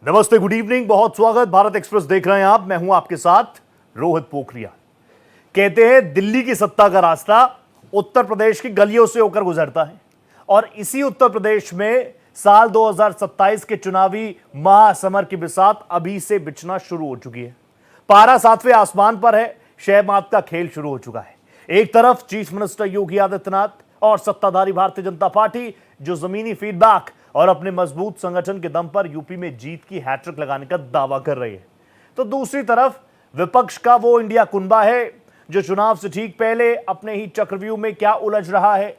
नमस्ते, good evening, बहुत स्वागत। भारत एक्सप्रेस देख रहे हैं आप। मैं हूं आपके साथ रोहित पोखरियाल। कहते हैं दिल्ली की सत्ता का रास्ता उत्तर प्रदेश की गलियों से होकर गुजरता है और इसी उत्तर प्रदेश में साल 2027 के चुनावी महासमर की बिसात अभी से बिछना शुरू हो चुकी है। पारा 7वें आसमान पर है। शहमात का खेल शुरू हो चुका है। एक तरफ चीफ मिनिस्टर योगी आदित्यनाथ और सत्ताधारी भारतीय जनता पार्टी जो जमीनी फीडबैक और अपने मजबूत संगठन के दम पर यूपी में जीत की हैट्रिक लगाने का दावा कर रही है, तो दूसरी तरफ विपक्ष का वो इंडिया कुनबा है जो चुनाव से ठीक पहले अपने ही चक्रव्यूह में क्या उलझ रहा है।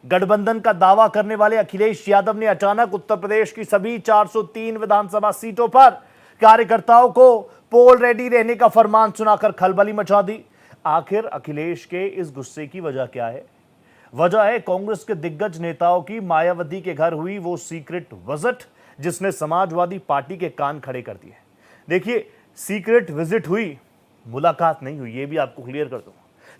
गठबंधन का दावा करने वाले अखिलेश यादव ने अचानक उत्तर प्रदेश की सभी 403 विधानसभा सीटों पर कार्यकर्ताओं को पोल रेडी रहने का फरमान सुनाकर खलबली मचा दी। आखिर अखिलेश के इस गुस्से की वजह क्या है? वजह है कांग्रेस के दिग्गज नेताओं की मायावती के घर हुई वो सीक्रेट विजिट जिसने समाजवादी पार्टी के कान खड़े कर दिए। देखिए, सीक्रेट विजिट हुई, मुलाकात नहीं हुई, ये भी आपको क्लियर कर दूं।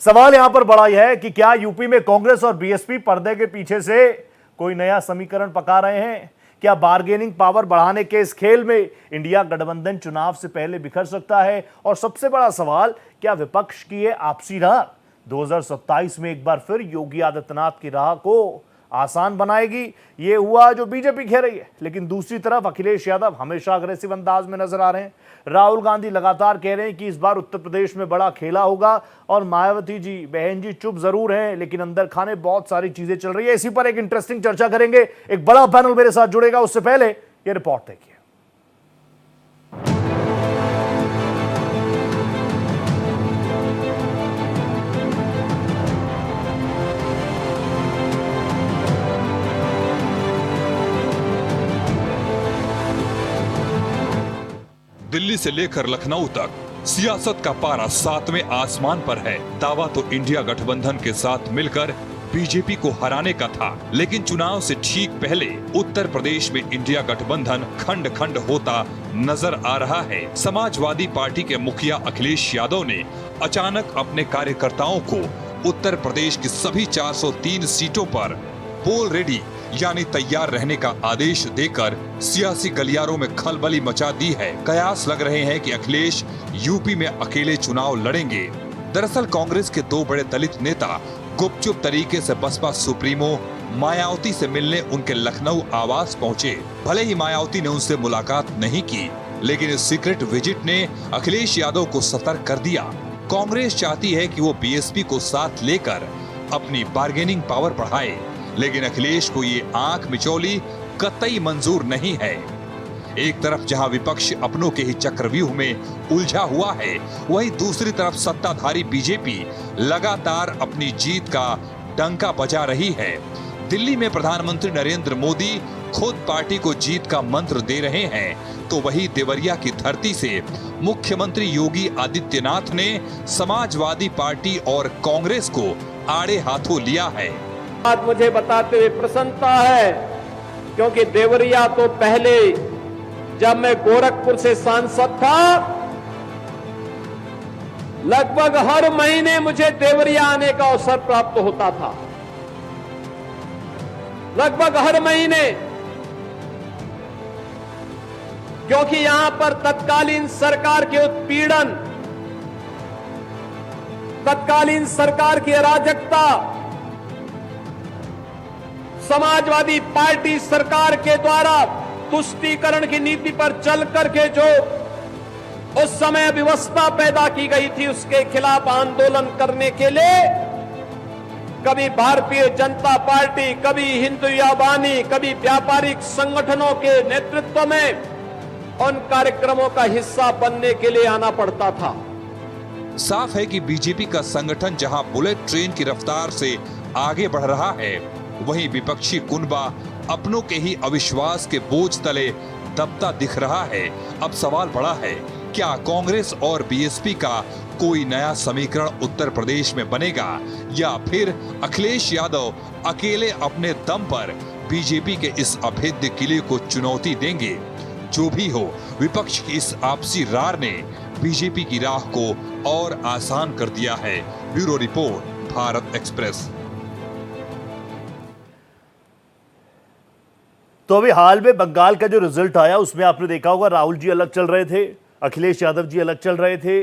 सवाल यहां पर बड़ा यह है कि क्या यूपी में कांग्रेस और बीएसपी पर्दे के पीछे से कोई नया समीकरण पका रहे हैं? क्या बार्गेनिंग पावर बढ़ाने के इस खेल में इंडिया गठबंधन चुनाव से पहले बिखर सकता है? और सबसे बड़ा सवाल, क्या विपक्ष की ये आपसी राह 2027 में एक बार फिर योगी आदित्यनाथ की राह को आसान बनाएगी? ये हुआ जो बीजेपी कह रही है, लेकिन दूसरी तरफ अखिलेश यादव हमेशा अग्रेसिव अंदाज में नजर आ रहे हैं। राहुल गांधी लगातार कह रहे हैं कि इस बार उत्तर प्रदेश में बड़ा खेला होगा और मायावती जी, बहन जी चुप जरूर हैं लेकिन अंदर खाने बहुत सारी चीजें चल रही है। इसी पर एक इंटरेस्टिंग चर्चा करेंगे। एक बड़ा पैनल मेरे साथ जुड़ेगा, उससे पहले ये रिपोर्ट देखिए। दिल्ली से लेकर लखनऊ तक सियासत का पारा 7वें आसमान पर है। दावा तो इंडिया गठबंधन के साथ मिलकर बीजेपी को हराने का था, लेकिन चुनाव से ठीक पहले उत्तर प्रदेश में इंडिया गठबंधन खंड खंड होता नजर आ रहा है। समाजवादी पार्टी के मुखिया अखिलेश यादव ने अचानक अपने कार्यकर्ताओं को उत्तर प्रदेश की सभी 403 सीटों पर पोल रेडी यानी तैयार रहने का आदेश देकर सियासी गलियारों में खलबली मचा दी है। कयास लग रहे हैं कि अखिलेश यूपी में अकेले चुनाव लड़ेंगे। दरअसल कांग्रेस के दो बड़े दलित नेता गुपचुप तरीके से बसपा सुप्रीमो मायावती से मिलने उनके लखनऊ आवास पहुंचे। भले ही मायावती ने उनसे मुलाकात नहीं की, लेकिन इस सीक्रेट विजिट ने अखिलेश यादव को सतर्क कर दिया। कांग्रेस चाहती है कि वो बीएसपी को साथ लेकर अपनी बार्गेनिंग पावर बढ़ाए, लेकिन अखिलेश को ये आंख मिचौली कतई मंजूर नहीं है। एक तरफ जहां विपक्ष अपनों के ही चक्रव्यूह में उलझा हुआ है, वहीं दूसरी तरफ सत्ताधारी बीजेपी लगातार अपनी जीत का डंका बजा रही है। दिल्ली में प्रधानमंत्री नरेंद्र मोदी खुद पार्टी को जीत का मंत्र दे रहे हैं, तो वही देवरिया की धरती से मुख्यमंत्री योगी आदित्यनाथ ने समाजवादी पार्टी और कांग्रेस को आड़े हाथों लिया है। आज मुझे बताते हुए प्रसन्नता है, क्योंकि देवरिया तो पहले जब मैं गोरखपुर से सांसद था, लगभग हर महीने मुझे देवरिया आने का अवसर प्राप्त होता था। लगभग हर महीने, क्योंकि यहां पर तत्कालीन सरकार के उत्पीड़न, तत्कालीन सरकार की अराजकता, समाजवादी पार्टी सरकार के द्वारा तुष्टीकरण की नीति पर चल करके जो उस समय व्यवस्था पैदा की गई थी, उसके खिलाफ आंदोलन करने के लिए कभी भारतीय जनता पार्टी, कभी हिंदू यावानी, कभी व्यापारिक संगठनों के नेतृत्व में उन कार्यक्रमों का हिस्सा बनने के लिए आना पड़ता था। साफ है कि बीजेपी का संगठन जहां बुलेट ट्रेन की रफ्तार से आगे बढ़ रहा है, वहीं विपक्षी कुनबा अपनों के ही अविश्वास के बोझ तले दबता दिख रहा है। अब सवाल बड़ा है, क्या कांग्रेस और बीएसपी का कोई नया समीकरण उत्तर प्रदेश में बनेगा, या फिर अखिलेश यादव अकेले अपने दम पर बीजेपी के इस अभेद्य किले को चुनौती देंगे? जो भी हो, विपक्ष की इस आपसी रार ने बीजेपी की राह को और आसान कर दिया है। Bureau report, Bharat express. तो अभी हाल में बंगाल का जो रिजल्ट आया उसमें आपने देखा होगा राहुल जी अलग चल रहे थे, अखिलेश यादव जी अलग चल रहे थे,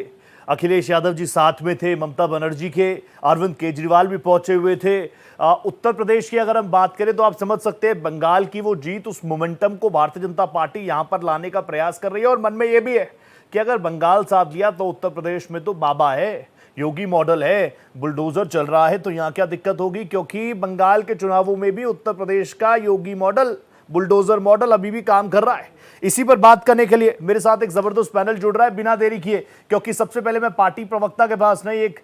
अखिलेश यादव जी साथ में थे ममता बनर्जी के, अरविंद केजरीवाल भी पहुंचे हुए थे। उत्तर प्रदेश की अगर हम बात करें तो आप समझ सकते हैं बंगाल की वो जीत, उस मोमेंटम को भारतीय जनता पार्टी यहां पर लाने का प्रयास कर रही है और मन में यह भी है कि अगर बंगाल साथ लिया तो उत्तर प्रदेश में तो बाबा है, योगी मॉडल है, बुलडोजर चल रहा है, तो यहां क्या दिक्कत होगी, क्योंकि बंगाल के चुनावों में भी उत्तर प्रदेश का योगी मॉडल, बुलडोजर मॉडल अभी भी काम कर रहा है। इसी पर बात करने के लिए मेरे साथ एक जबरदस्त पैनल जुड़ रहा है बिना देरी किए, क्योंकि सबसे पहले मैं पार्टी प्रवक्ता के पास नहीं, एक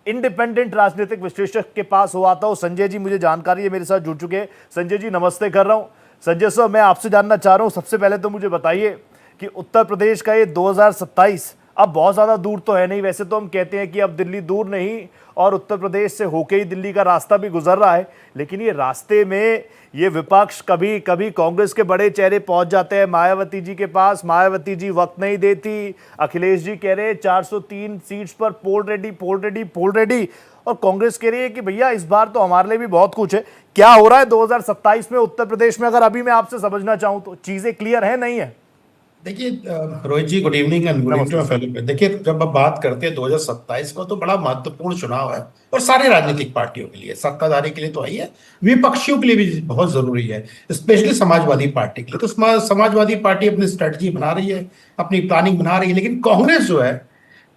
इंडिपेंडेंट राजनीतिक विश्लेषक के पास हो आता हूं। संजय जी मुझे जानकारी है मेरे साथ जुड़ चुके हैं। संजय जी नमस्ते कर रहा हूं। संजय सर, मैं आपसे जानना चाह रहा हूं, सबसे पहले तो मुझे बताइए कि उत्तर प्रदेश का ये 2027 अब बहुत ज्यादा दूर तो है नहीं, वैसे तो हम कहते हैं कि अब दिल्ली दूर नहीं और उत्तर प्रदेश से होके ही दिल्ली का रास्ता भी गुजर रहा है, लेकिन ये रास्ते में ये विपक्ष कभी कभी कांग्रेस के बड़े चेहरे पहुंच जाते हैं मायावती जी के पास, मायावती जी वक्त नहीं देती, अखिलेश जी कह रहे हैं 403 सीट्स पर पोल रेडी, और कांग्रेस कह रही है कि भैया इस बार तो हमारे लिए भी बहुत कुछ है। क्या हो रहा है 2027 में उत्तर प्रदेश में, अगर अभी मैं आपसे समझना चाहूं तो चीजें क्लियर है नहीं है? देखिए Rohit ji, good evening and good evening fellow पे। देखिए, जब आप बात करते हैं 2027 को, तो बड़ा महत्वपूर्ण चुनाव है और सारे राजनीतिक पार्टियों के लिए, सत्ताधारी के लिए तो है ही है, विपक्षियों के लिए भी बहुत जरूरी है, स्पेशली समाजवादी पार्टी के लिए। तो समाजवादी पार्टी अपनी स्ट्रेटजी बना रही है, अपनी प्लानिंग बना रही है, लेकिन कांग्रेस जो है,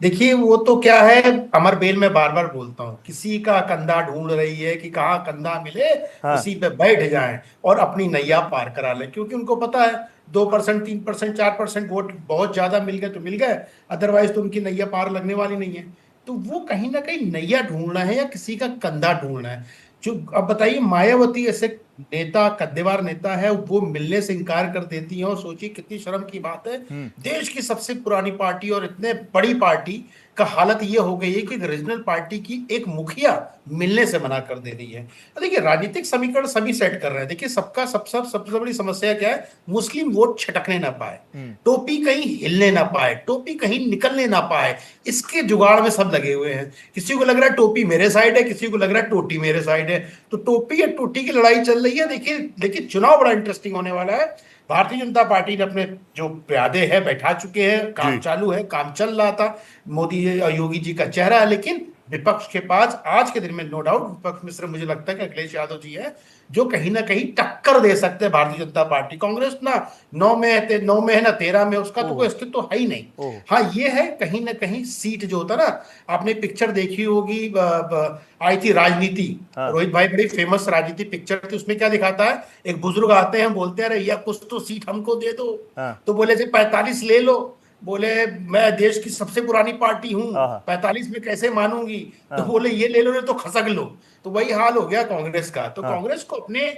देखिए वो तो क्या है, अमर बेल में बार बार बोलता हूँ, किसी का कंधा ढूंढ रही है कि कहाँ कंधा मिले, उसी पे बैठ जाएं और अपनी नैया पार करा ले, क्योंकि उनको पता है 2%, 3%, 4% वोट बहुत ज्यादा मिल गए तो मिल गए, अदरवाइज तो उनकी नैया पार लगने वाली नहीं है। तो वो कहीं ना कहीं नैया ढूंढना है या किसी का कंधा ढूंढना है। जो अब बताइए, मायावती ऐसे नेता, कद्देवार नेता है, वो मिलने से इनकार कर देती है, और सोचिए कितनी शर्म की बात है, देश की सबसे पुरानी पार्टी और इतने बड़ी पार्टी का हालत ये हो गई है कि रीजनल पार्टी की एक मुखिया मिलने से मना कर दे रही है। देखिए, राजनीतिक समीकरण सभी सेट कर रहे हैं। देखिए, सबसे बड़ी समस्या क्या है, मुस्लिम वोट छटकने ना पाए, टोपी कहीं हिलने ना पाए, टोपी कहीं निकलने ना पाए, इसके जुगाड़ में सब लगे हुए हैं। किसी को लग रहा है टोपी मेरे साइड है, किसी को लग रहा है टोटी मेरे साइड है, तो टोपी या टोटी की लड़ाई चल रही है। देखिए लेकिन चुनाव बड़ा इंटरेस्टिंग होने वाला है। भारतीय जनता पार्टी ने अपने जो प्यादे हैं बैठा चुके हैं, काम चालू है, काम चल रहा था, मोदी योगी जी का चेहरा है, लेकिन विपक्ष के पास आज के दिन में नो डाउट विपक्ष में सिर्फ मुझे लगता है कि अखिलेश यादव जी है, जो कहीं ना कहीं टक्कर दे सकते हैं भारतीय जनता पार्टी। कांग्रेस ना 9 में है ना 13 में, उसका तो कोई अस्तित्व तो है ही नहीं। हाँ, ये है कहीं ना कहीं सीट जो होता ना, आपने पिक्चर देखी होगी, आई थी राजनीति, रोहित भाई, बड़ी फेमस राजनीति पिक्चर थी, उसमें क्या दिखाता है, एक बुजुर्ग आते हैं, बोलते हैं अरे या कुछ तो सीट हमको दे दो, तो बोले 45 ले लो, बोले मैं देश की सबसे पुरानी पार्टी हूं, 45 में कैसे मानूंगी, तो बोले ये ले लो, नहीं तो खसक लो। तो वही हाल हो गया कांग्रेस का। तो कांग्रेस को अपने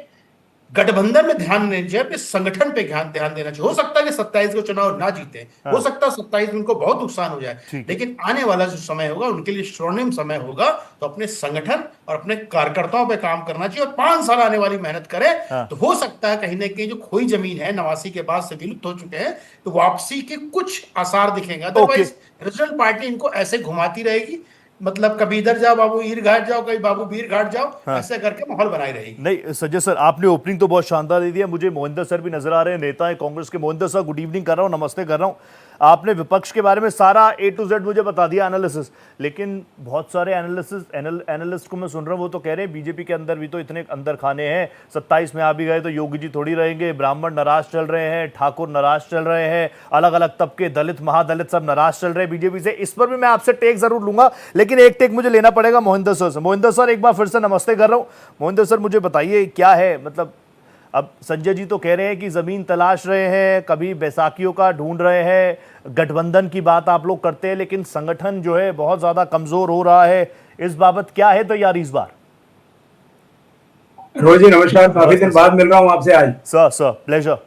गठबंधन में ध्यान देना चाहिए, अपने संगठन पे ध्यान देना चाहिए। हो सकता है कि 27 को चुनाव ना जीते, हो सकता है 27 में उनको बहुत नुकसान हो जाए, लेकिन आने वाला जो समय होगा उनके लिए स्वर्णिम समय होगा, तो अपने संगठन और अपने कार्यकर्ताओं पे काम करना चाहिए और 5 साल आने वाली मेहनत करें। तो हो सकता है कहीं ना कहीं जो खोई जमीन है 89 के बाद से विलुप्त हो चुके हैं, तो वापसी के कुछ आसार दिखेंगे। अदरवाइज रीजनल पार्टी इनको ऐसे घुमाती रहेगी, मतलब कभी इधर जाओ बाबू ईर घाट जाओ, कभी बाबू बीर घाट जाओ, ऐसे करके माहौल बनाई रहेगी। नहीं संजय सर, आपने ओपनिंग तो बहुत शानदार दे दिया। मुझे मोहिंदर सर भी नजर आ रहे हैं, नेता है कांग्रेस के। मोहिंदर सर गुड इवनिंग कर रहा हूं, नमस्ते कर रहा हूं। आपने विपक्ष के बारे में सारा A to Z मुझे बता दिया, एनालिसिस, लेकिन बहुत सारे एनालिस्ट को मैं सुन रहा हूं, वो तो कह रहे हैं बीजेपी के अंदर भी तो इतने अंदर खाने हैं, 27 में आ भी गए तो योगी जी थोड़ी रहेंगे, ब्राह्मण नाराज चल रहे हैं, ठाकुर नाराज चल रहे हैं, अलग अलग तबके, दलित महादलित सब नाराज चल रहे हैं बीजेपी से। इस पर भी मैं आपसे टेक जरूर लूंगा, लेकिन एक टेक मुझे लेना पड़ेगा मोहिंदर सर से। मोहिंदर सर, एक बार फिर से नमस्ते कर रहा हूं। मोहिंदर सर, मुझे बताइए क्या है, मतलब अब संजय जी तो कह रहे हैं कि जमीन तलाश रहे हैं, कभी बैसाखियों का ढूंढ रहे हैं, गठबंधन की बात आप लोग करते हैं, लेकिन संगठन जो है बहुत ज्यादा कमजोर हो रहा है, इस बाबत क्या है तैयारी इस बार? रोहित जी नमस्कार, काफी दिन बाद मिल रहा हूं आपसे आज। Sir pleasure.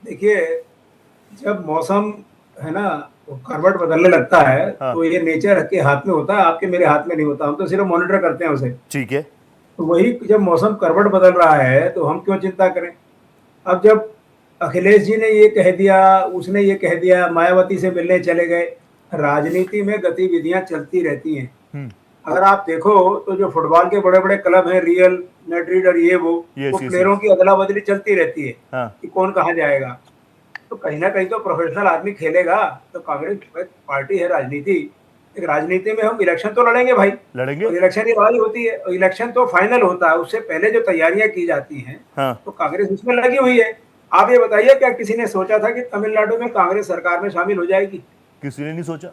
देखिए, जब मौसम है ना करवट बदलने लगता है, तो ये नेचर के हाथ में होता है, आपके मेरे हाथ में नहीं होता, हम तो सिर्फ मॉनिटर करते हैं उसे। ठीक है। तो वही जब मौसम करवट बदल रहा है तो हम क्यों चिंता करें। अब जब अखिलेश जी ने ये कह दिया, उसने ये कह दिया, मायावती से मिलने चले गए, राजनीति में गतिविधियां चलती रहती हैं। अगर आप देखो तो जो फुटबॉल के बड़े बड़े क्लब हैं, रियल मैड्रिड और वो Yes, yes, प्लेयरों की अदला बदली चलती रहती है हाँ। कि कौन कहाँ जाएगा। तो कहीं ना कहीं तो प्रोफेशनल आदमी खेलेगा। तो कांग्रेस पार्टी है, राजनीति, एक राजनीति में हम इलेक्शन तो लड़ेंगे भाई, लड़ेंगे। और इलेक्शन की लड़ाई होती है, इलेक्शन तो फाइनल होता है, उससे पहले जो तैयारियां की जाती हैं, हाँ। तो कांग्रेस उसमें लगी हुई है। आप ये बताइए, क्या किसी ने सोचा था कि तमिलनाडु में कांग्रेस सरकार में शामिल हो जाएगी? किसी ने नहीं सोचा।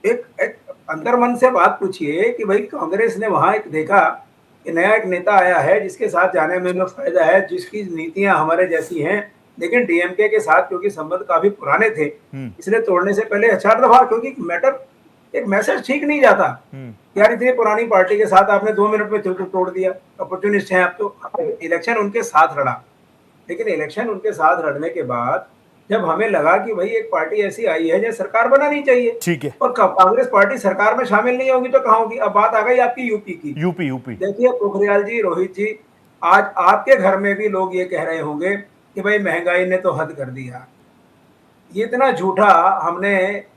एक अंतर्मन से बात पूछिए कि भाई कांग्रेस ने वहां एक देखा कि नया एक नेता आया है जिसके साथ जाने में हमें फायदा है, जिसकी नीतियां हमारे जैसी हैं, लेकिन डीएमके के साथ क्योंकि संबंध काफी पुराने थे, इसलिए तोड़ने से पहले 4 दफा, क्योंकि मैटर एक मैसेज ठीक नहीं जाता यार, इतनी पुरानी पार्टी के साथ आपने 2 मिनट में तोड़ दिया, अपॉर्चुनिस्ट हैं आप। तो इलेक्शन उनके साथ लड़ा, लेकिन इलेक्शन उनके साथ लड़ने के बाद जब हमें लगा कि भाई एक पार्टी ऐसी आई है जो सरकार बनानी चाहिए, ठीक है, और कांग्रेस पार्टी सरकार में शामिल नहीं होगी तो कहाँ होगी? अब बात आ गई आपकी यूपी की। यूपी देखिए पोखरियाल जी, रोहित जी, आज आपके घर में भी लोग ये कह रहे होंगे कि भाई महंगाई ने तो हद कर दिया। ये इतना झूठा हमने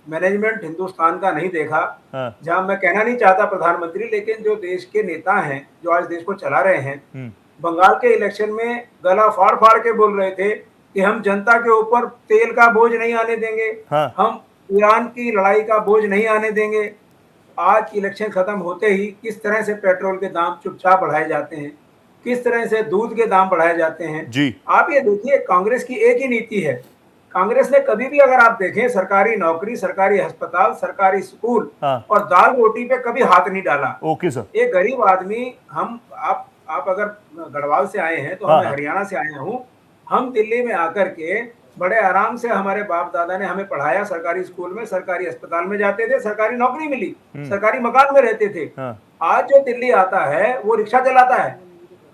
मैनेजमेंट हिंदुस्तान का नहीं देखा। हाँ। जहां मैं कहना नहीं चाहता प्रधानमंत्री, लेकिन जो देश के नेता हैं जो आज देश को चला रहे हैं, बंगाल के इलेक्शन में गला फाड़ फाड़ के बोल रहे थे कि हम जनता के ऊपर तेल का बोझ नहीं आने देंगे, हाँ। हम ईरान की लड़ाई का बोझ नहीं आने देंगे। आज इलेक्शन खत्म होते ही किस तरह से पेट्रोल के दाम चुपचाप बढ़ाए जाते हैं, किस तरह से दूध के दाम बढ़ाए जाते हैं जी। आप ये देखिए, कांग्रेस की एक ही नीति है। कांग्रेस ने कभी भी, अगर आप देखें, सरकारी नौकरी, सरकारी अस्पताल, सरकारी स्कूल, हाँ। और दाल रोटी पे कभी हाथ नहीं डाला। Okay sir. एक गरीब आदमी, आप अगर गढ़वाल से आए हैं तो हाँ। मैं हरियाणा से आया हूँ, हम दिल्ली में आकर के बड़े आराम से हमारे बाप दादा ने हमें पढ़ाया, सरकारी स्कूल में, सरकारी अस्पताल में जाते थे, सरकारी नौकरी मिली, सरकारी मकान में रहते थे। हाँ। आज जो दिल्ली आता है वो रिक्शा चलाता है,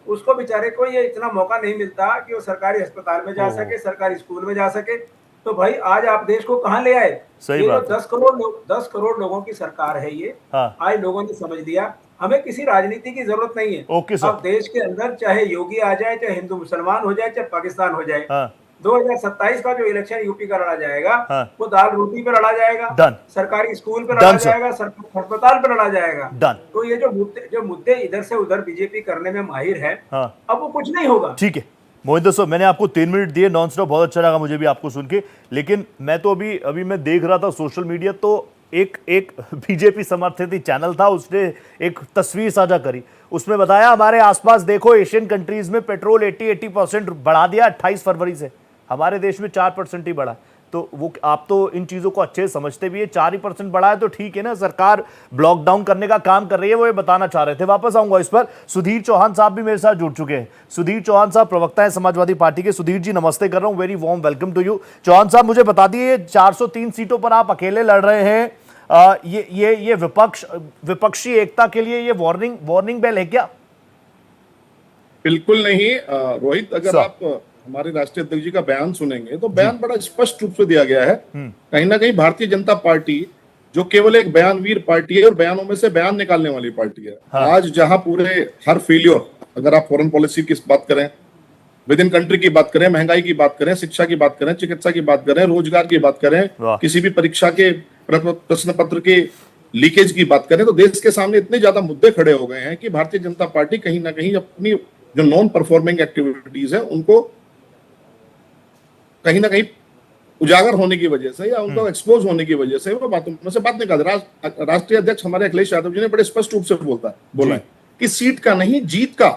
उसको बेचारे को ये इतना मौका नहीं मिलता कि वो सरकारी अस्पताल में जा सके, सरकारी स्कूल में जा सके। तो भाई आज आप देश को कहाँ ले आए? सही बात है। 10 करोड़ लोगों की सरकार है ये। हाँ। आज लोगों ने समझ लिया, हमें किसी राजनीति की जरूरत नहीं है। Okay sir. अब देश के अंदर चाहे योगी आ जाए, चाहे हिंदू मुसलमान हो जाए, चाहे पाकिस्तान हो जाए, हाँ। 2027 का जो इलेक्शन यूपी का लड़ा जाएगा, हाँ। वो दाल रोटी पे लड़ा जाएगा, डन। सरकारी स्कूल पे लड़ा डन सर। जाएगा, सरकारी अस्पताल पे लड़ा जाएगा। डन। तो ये जो मुद्दे इधर से उधर बीजेपी करने में माहिर है, हाँ। अब वो कुछ नहीं होगा। ठीक है मोहिंदर सर, मैंने आपको 3 मिनट दिए नॉन स्टॉप, बहुत अच्छा लगा मुझे भी आपको सुन के। लेकिन मैं तो अभी मैं देख रहा था सोशल मीडिया, तो एक बीजेपी समर्थित ही चैनल था, उसने एक तस्वीर साझा करी, उसमें बताया हमारे आसपास देखो एशियन कंट्रीज में पेट्रोल 80% बढ़ा दिया 28 फरवरी से, हमारे देश में 4% ही बढ़ा। तो वो आप तो इन चीज़ों को अच्छे से समझते भी है, 4% बढ़ा है तो ठीक है ना, सरकार लॉकडाउन करने का काम कर रही है, वो ये बताना चाह रहे थे। वापस आऊंगा इस पर। सुधीर चौहान साहब भी मेरे साथ जुड़ चुके हैं। सुधीर चौहान साहब प्रवक्ता है समाजवादी पार्टी के। सुधीर जी नमस्ते कर रहा हूं, very warm welcome to you. Chauhan साहब मुझे बता दिए 403 सीटों पर आप अकेले लड़ रहे हैं, ये विपक्षी एकता के लिए ये वार्निंग बेल है क्या? बिल्कुल नहीं रोहित, अगर आप हमारे राष्ट्रीय अध्यक्ष जी का बयान सुनेंगे तो बयान बड़ा स्पष्ट रूप से दिया गया है। कहीं ना कहीं भारतीय जनता पार्टी जो केवल एक बयानवीर पार्टी है और बयानों में से बयान निकालने वाली पार्टी है। हाँ। आज जहां पूरे हर फेलियर, अगर आप फॉरेन पॉलिसी की बात करें, विद इन कंट्री की बात करें, महंगाई की बात करें, शिक्षा की बात करें, चिकित्सा की बात करें, रोजगार की बात करें, किसी भी परीक्षा के प्रश्न पत्र के लीकेज की बात करें, तो देश के सामने इतने ज्यादा मुद्दे खड़े हो गए हैं कि भारतीय जनता पार्टी कहीं ना कहीं अपनी जो नॉन परफॉर्मिंग एक्टिविटीज है उनको कहीं ना कहीं उजागर होने की वजह से या उनको एक्सपोज होने की वजह से वो बातों में से बात निकाल। राष्ट्रीय अध्यक्ष हमारे अखिलेश यादव जी ने बड़े स्पष्ट रूप से बोला है कि सीट का नहीं जीत का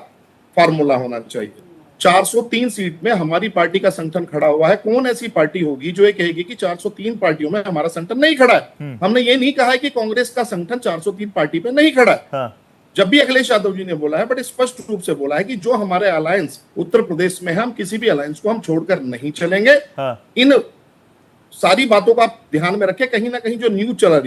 फार्मूला होना चाहिए। 403 सीट में हमारी पार्टी का संगठन खड़ा हुआ है। कौन ऐसी पार्टी होगी जो ये कहेगी कि 403 पार्टियों में हमारा संगठन नहीं खड़ा है? हमने ये नहीं कहा है कि कांग्रेस का संगठन 403 पार्टी पे नहीं खड़ा है। हाँ। जब भी अखिलेश यादव जी ने बोला है, बड़े स्पष्ट रूप से बोला है कि जो हमारे अलायंस उत्तर प्रदेश में है, हम किसी भी अलायंस को हम छोड़कर नहीं चलेंगे। हाँ। इन सारी बातों का आप ध्यान में रखें। कहीं ना कहीं जो न्यूज चला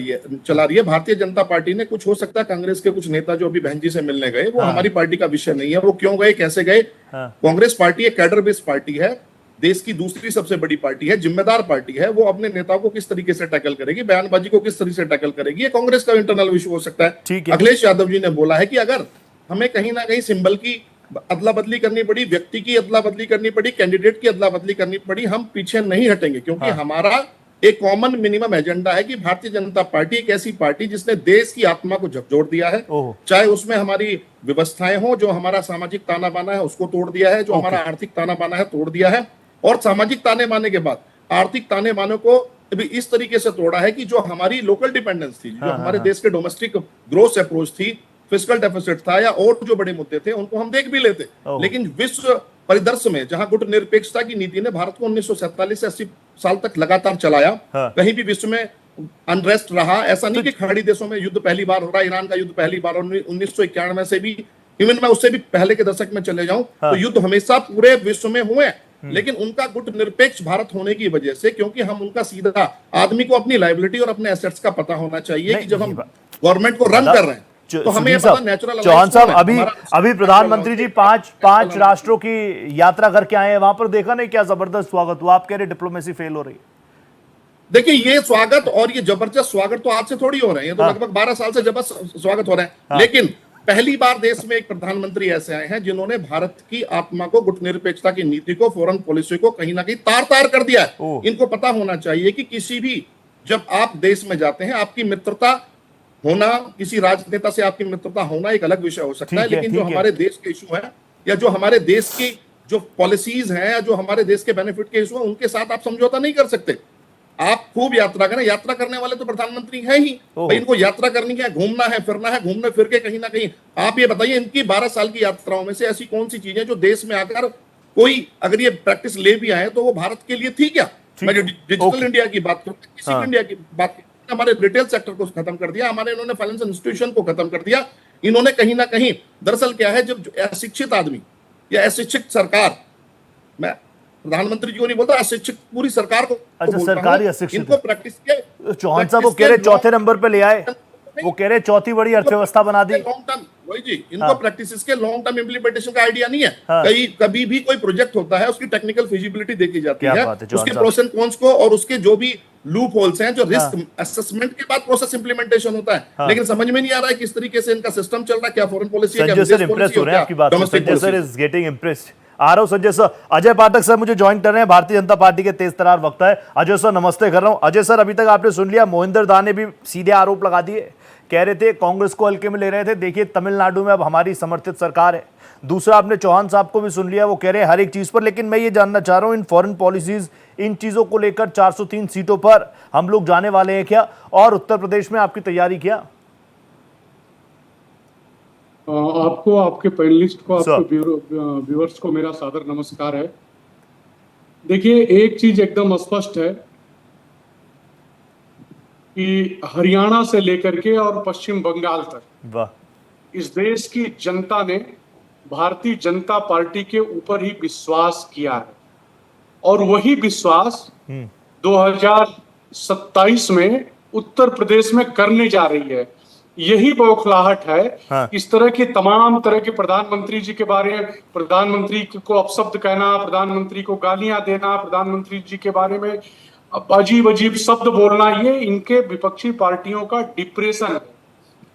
रही है भारतीय जनता पार्टी ने, कुछ हो सकता है कांग्रेस के कुछ नेता जो अभी बहन जी से मिलने गए, वो हमारी पार्टी का विषय नहीं है। वो क्यों गए, कैसे गए? कांग्रेस पार्टी एक कैडर बेस्ड पार्टी है, देश की दूसरी सबसे बड़ी पार्टी है, जिम्मेदार पार्टी है। वो अपने नेताओं को किस तरीके से टैकल करेगी, बयानबाजी को किस तरीके से टैकल करेगी, ये कांग्रेस का इंटरनल इशू हो सकता है। अखिलेश यादव जी ने बोला है कि अगर हमें कहीं ना कहीं सिंबल की अदला बदली करनी पड़ी, व्यक्ति की अदला बदली करनी पड़ी, कैंडिडेट की अदला बदली करनी पड़ी, हम पीछे नहीं हटेंगे, क्योंकि हमारा एक कॉमन मिनिमम एजेंडा है कि भारतीय जनता पार्टी एक ऐसी पार्टी जिसने देश की आत्मा को झकझोर दिया है, चाहे उसमें हमारी व्यवस्थाएं हो, जो हमारा सामाजिक ताना बाना है उसको तोड़ दिया है, जो हमारा आर्थिक ताना बाना है तोड़ दिया है, और सामाजिक ताने बाने के बाद आर्थिक ताने बाने को भी इस तरीके से तोड़ा है कि जो हमारी लोकल डिपेंडेंस थी, जो हमारे देश के डोमेस्टिक ग्रोथ अप्रोच थी, फिस्कल डेफिसिट था, या और जो बड़े मुद्दे थे उनको हम देख भी लेते, लेकिन विश्व परिदृश्य में जहां गुट निरपेक्षता की नीति ने भारत को 1947 से 80 साल तक लगातार चलाया, कहीं भी विश्व में अनरेस्ट रहा। ऐसा नहीं कि खाड़ी देशों में युद्ध पहली बार हो रहा है, ईरान का युद्ध पहली बार, 1991 से भी, इवन मैं उससे भी पहले के दशक में चले जाऊं तो युद्ध हमेशा पूरे विश्व में हुए, लेकिन उनका गुट निरपेक्ष भारत होने की वजह से, क्योंकि हम उनका सीधा आदमी को अपनी लायबिलिटी और अपने एसेट्स का पता होना चाहिए कि जब हम गवर्नमेंट को रन कर रहे हैं तो हमें ये पता नेचुरल। चौहान साहब, अभी प्रधानमंत्री जी पांच राष्ट्रों की यात्रा करके आए हैं, वहां पर देखा नहीं क्या जबरदस्त स्वागत हुआ? आप कह रहे डिप्लोमेसी फेल हो रही है। देखिए, ये स्वागत और ये जबरदस्त स्वागत तो आज से थोड़ी हो रहे हैं, ये तो लगभग 12 साल से जबरदस्त स्वागत हो रहे हैं, लेकिन पहली बार देश में एक प्रधानमंत्री ऐसे आए हैं जिन्होंने भारत की आत्मा को, गुट निरपेक्षता की नीति को, फॉरेन पॉलिसी को कहीं ना कहीं तार तार कर दिया है। इनको पता होना चाहिए कि किसी भी, जब आप देश में जाते हैं, आपकी मित्रता होना, किसी राजनेता से आपकी मित्रता होना एक अलग विषय हो सकता है, लेकिन जो हमारे देश के इशू है, या जो हमारे देश की जो पॉलिसीज हैं, या जो हमारे देश के बेनिफिट के इशू है, उनके साथ आप समझौता नहीं कर सकते। आप खूब यात्रा करें, यात्रा करने वाले तो प्रधानमंत्री है ही भाई, इनको यात्रा करनी है, घूमना है, फिरना है, घूमने फिर के कहीं ना कहीं। आप ये बताइए, इनकी 12 साल की यात्राओं में से ऐसी कौन सी चीजें जो देश में आकर कोई अगर ये प्रैक्टिस ले भी आए तो वो भारत के लिए थी क्या? मैं जो डिजिटल इंडिया की बात करूं, फिजिकल इंडिया की बात, हमारे रिटेल सेक्टर को खत्म कर दिया, हमारे इन्होंने फाइनेंशियल इंस्टीट्यूशन को खत्म कर दिया। इन्होंने कहीं ना कहीं, दरअसल क्या है, जब अशिक्षित आदमी या अशिक्षित सरकार, मैं प्रधानमंत्री जी को नहीं बोलता, अशिक्षित पूरी सरकार को, अच्छा, सरकारी अशिक्षित इनको प्रैक्टिस किया। चौहान साहब वो कह रहे चौथे नंबर पे ले आए, वो कह रहे चौथी बड़ी अर्थव्यवस्था बना दी। लॉन्ग टर्म, वही जी, इनको प्रैक्टिस के लॉन्ग टर्म इम्प्लीमेंटेशन का आइडिया नहीं है। कभी भी कोई प्रोजेक्ट होता है, उसकी टेक्निकल फिजिबिलिटी देखी जाती है, उसके प्रोस एंड कॉन्स को, और उसके जो भी लूप होल्स हैं, जो रिस्क असेसमेंट के बाद प्रोसेस इंप्लीमेंटेशन होता है। लेकिन समझ में नहीं आ रहा है किस तरीके से इनका सिस्टम चल रहा है, क्या फॉरेन पॉलिसी है, क्या विदेश पॉलिसी है, क्या domestic policy. Sir is getting impressed. आ रहा हूं संजय सर। अजय पाठक सर मुझे ज्वाइन कर रहे हैं, भारतीय जनता पार्टी के तेज तरार वक्ता है। अजय सर नमस्ते कर रहा हूं। अजय सर, अभी तक आपने सुन लिया, मोहिंदर दा ने भी सीधे आरोप लगा दिए, कह रहे थे कांग्रेस को हल्के में ले रहे थे। देखिए तमिलनाडु में अब हमारी समर्थित सरकार है। दूसरा, आपने चौहान साहब को भी सुन लिया, वो कह रहे हैं हर एक चीज पर। लेकिन मैं ये जानना चाह रहा हूं, इन फॉरेन पॉलिसीज, इन चीजों को लेकर 403 सीटों पर हम लोग जाने वाले हैं क्या, और उत्तर प्रदेश में आपकी तैयारी क्या? आपको, आपके पैनलिस्ट को, आपके व्यूअर्स को मेरा सादर नमस्कार है। देखिए, एक चीज एकदम स्पष्ट है कि हरियाणा से लेकर के और पश्चिम बंगाल तक इस देश की जनता ने भारतीय जनता पार्टी के ऊपर ही विश्वास किया है, और वही विश्वास 2027 में उत्तर प्रदेश में करने जा रही है। यही बौखलाहट है। इस तरह की तमाम तरह के प्रधानमंत्री जी के बारे में, प्रधानमंत्री को अपशब्द कहना, प्रधानमंत्री को गालियां देना, प्रधानमंत्री जी के बारे में अजीब अजीब शब्द बोलना, ये इनके विपक्षी पार्टियों का डिप्रेशन है,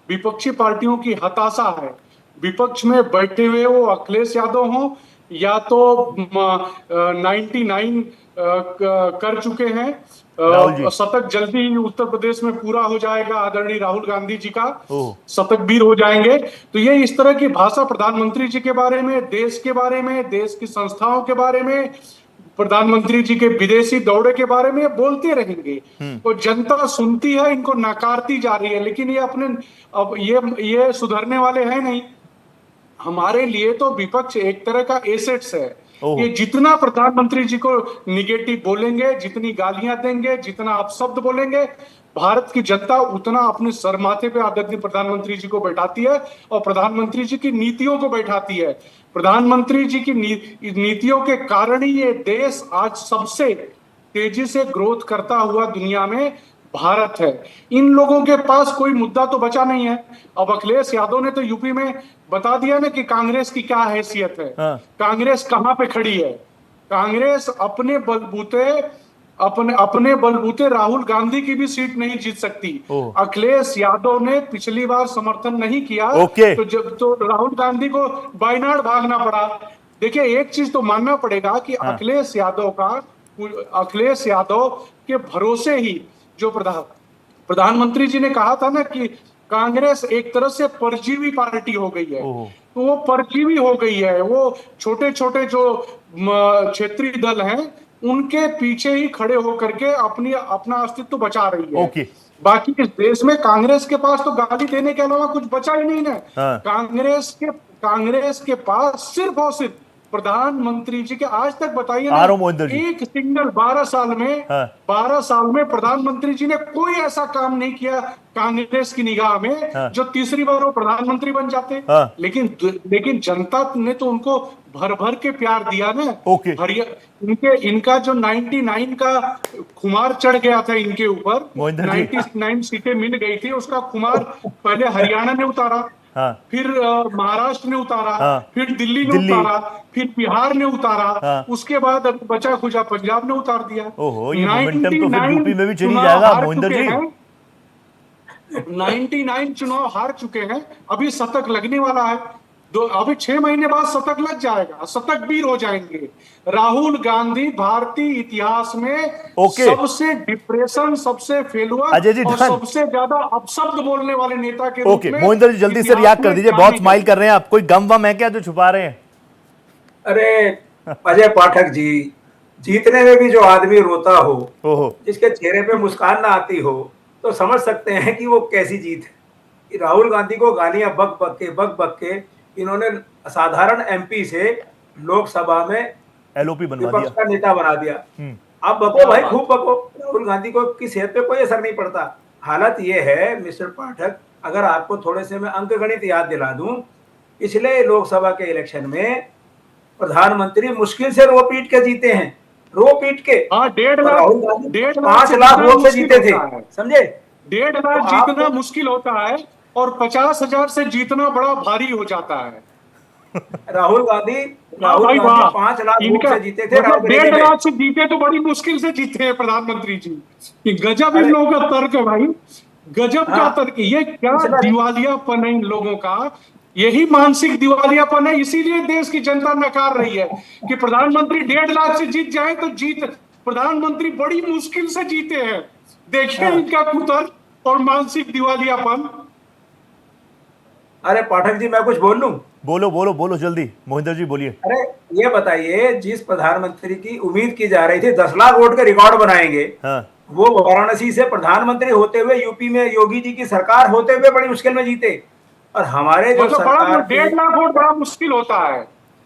विपक्षी पार्टियों की हताशा है। विपक्ष में बैठे हुए वो अखिलेश यादव हों, या तो 99 कर चुके हैं, शतक जल्दी ही उत्तर प्रदेश में पूरा हो जाएगा, आदरणीय राहुल गांधी जी का शतक वीर हो जाएंगे। तो ये इस तरह की भाषा प्रधानमंत्री जी के बारे में, देश के बारे में, देश की संस्थाओं के बारे में, प्रधानमंत्री जी के विदेशी दौरे के बारे में बोलते रहेंगे। तो जनता सुनती है, इनको नकारती जा रही है, लेकिन ये अपने, अब ये सुधरने वाले हैं नहीं। हमारे लिए तो विपक्ष एक तरह का एसेट्स है। ये जितना प्रधानमंत्री जी को निगेटिव बोलेंगे, जितनी गालियां देंगे, जितना अपशब्द बोलेंगे, भारत की जनता उतना अपने सर माथे पे आदरणीय प्रधानमंत्री जी को बैठाती है, और प्रधानमंत्री जी की नीतियों को बैठाती है। प्रधानमंत्री जी की नीतियों के कारण ही ये देश आज सबसे तेजी से ग्रोथ करता हुआ दुनिया में भारत है। इन लोगों के पास कोई मुद्दा तो बचा नहीं है। अब अखिलेश यादव ने तो यूपी में बता दिया ना कि कांग्रेस की क्या हैसियत है, कांग्रेस कहां पे खड़ी है। कांग्रेस अपने बलबूते राहुल गांधी की भी सीट नहीं जीत सकती। अखिलेश यादव ने पिछली बार समर्थन नहीं किया, तो जब तो राहुल गांधी को वायनाड भागना पड़ा। देखिए, एक चीज तो मानना पड़ेगा कि अखिलेश यादव के भरोसे ही जो प्रधानमंत्री जी ने कहा था ना कि कांग्रेस एक तरह से परजीवी पार्टी हो गई है, तो वो परजीवी हो गई है। वो छोटे छोटे जो क्षेत्रीय दल हैं उनके पीछे ही खड़े होकर के अपना अस्तित्व बचा रही है। बाकी इस देश में कांग्रेस के पास तो गाली देने के अलावा कुछ बचा ही नहीं है। कांग्रेस के पास सिर्फ और सिर्फ प्रधानमंत्री जी के आज तक बताइए ना, एक सिंगल 12 साल में प्रधानमंत्री जी ने कोई ऐसा काम नहीं किया कांग्रेस की निगाह में जो तीसरी बार वो प्रधानमंत्री बन जाते। लेकिन जनता ने तो उनको भर भर के प्यार दिया ना। इनका जो 99 का खुमार चढ़ गया था इनके ऊपर, 99 सीटें मिल गई थी, उसका खुमार पहले हरियाणा ने उतारा, फिर महाराष्ट्र ने उतारा, फिर दिल्ली ने उतारा, फिर बिहार ने उतारा, उसके बाद अब बचा खुचा पंजाब ने उतार दिया। ओहो, ये मोमेंटम तो फिर यूपी में भी चली जाएगा मोहिंदर जी। 99 चुनाव हार चुके हैं, अभी शतक लगने वाला है। अभी 6 महीने बाद शतक लग जाएगा, शतक वीर हो जाएंगे। राहुल गांधी भारतीय इतिहास में सबसे डिप्रेशन, सबसे फेलुअर और सबसे ज्यादा अपशब्द बोलने वाले नेता के रूप में। मोहिंदर जी जल्दी से रिएक्ट कर दीजिए, बहुत स्माइल कर रहे हैं आप, कोई गम वम है क्या जो छुपा रहे हैं? अरे अजय पाठक जी, जीतने में भी जो आदमी रोता हो, जिसके चेहरे पे मुस्कान ना आती हो, तो समझ सकते हैं कि वो कैसी जीत है। राहुल गांधी को गालियां बक बक के इन्होंने असाधारण एमपी से लोकसभा में एलओपी बनवा विपक्ष का नेता बना दिया। अब बको भाई, खूब बको, राहुल गांधी को की सेहत पे कोई असर नहीं पड़ता। हालत ये है मिस्टर पाठक, अगर आपको थोड़े से मैं अंकगणित याद दिला दूं, पिछले लोकसभा के इलेक्शन में प्रधानमंत्री मुश्किल से रो पीट के जीते हैं, रो पीट के। 5 लाख वोट से जीते थे, समझे? 1.5 लाख जीतना मुश्किल होता है और 50,000 से जीतना बड़ा भारी हो जाता है। राहुल गांधी 5 लाख वोट से जीते थे, 1.5 लाख से जीते तो बड़ी मुश्किल से जीते हैं प्रधानमंत्री जी। गजब इन लोगों का तर्क है भाई, गजब का तर्क। ये क्या दिवालियापन है इन लोगों का, यही मानसिक दिवालियापन है। इसीलिए देश की जनता नकार रही है कि प्रधानमंत्री 1.5 लाख से जीत जाए तो प्रधानमंत्री बड़ी मुश्किल से जीते हैं। देखिए इनका कुतर्क और मानसिक दिवालियापन। अरे पाठक जी, मैं कुछ बोल लूं? बोलो जल्दी, मोहिंदर जी बोलिए। अरे ये बताइए, जिस प्रधानमंत्री की उम्मीद की जा रही थी 10 लाख वोट का रिकॉर्ड बनाएंगे, वो वाराणसी से प्रधानमंत्री होते हुए यूपी में योगी जी की सरकार होते हुए बड़ी मुश्किल में जीते। और हमारे जो सरकार 1.5 लाख वोट बड़ा मुश्किल होता है,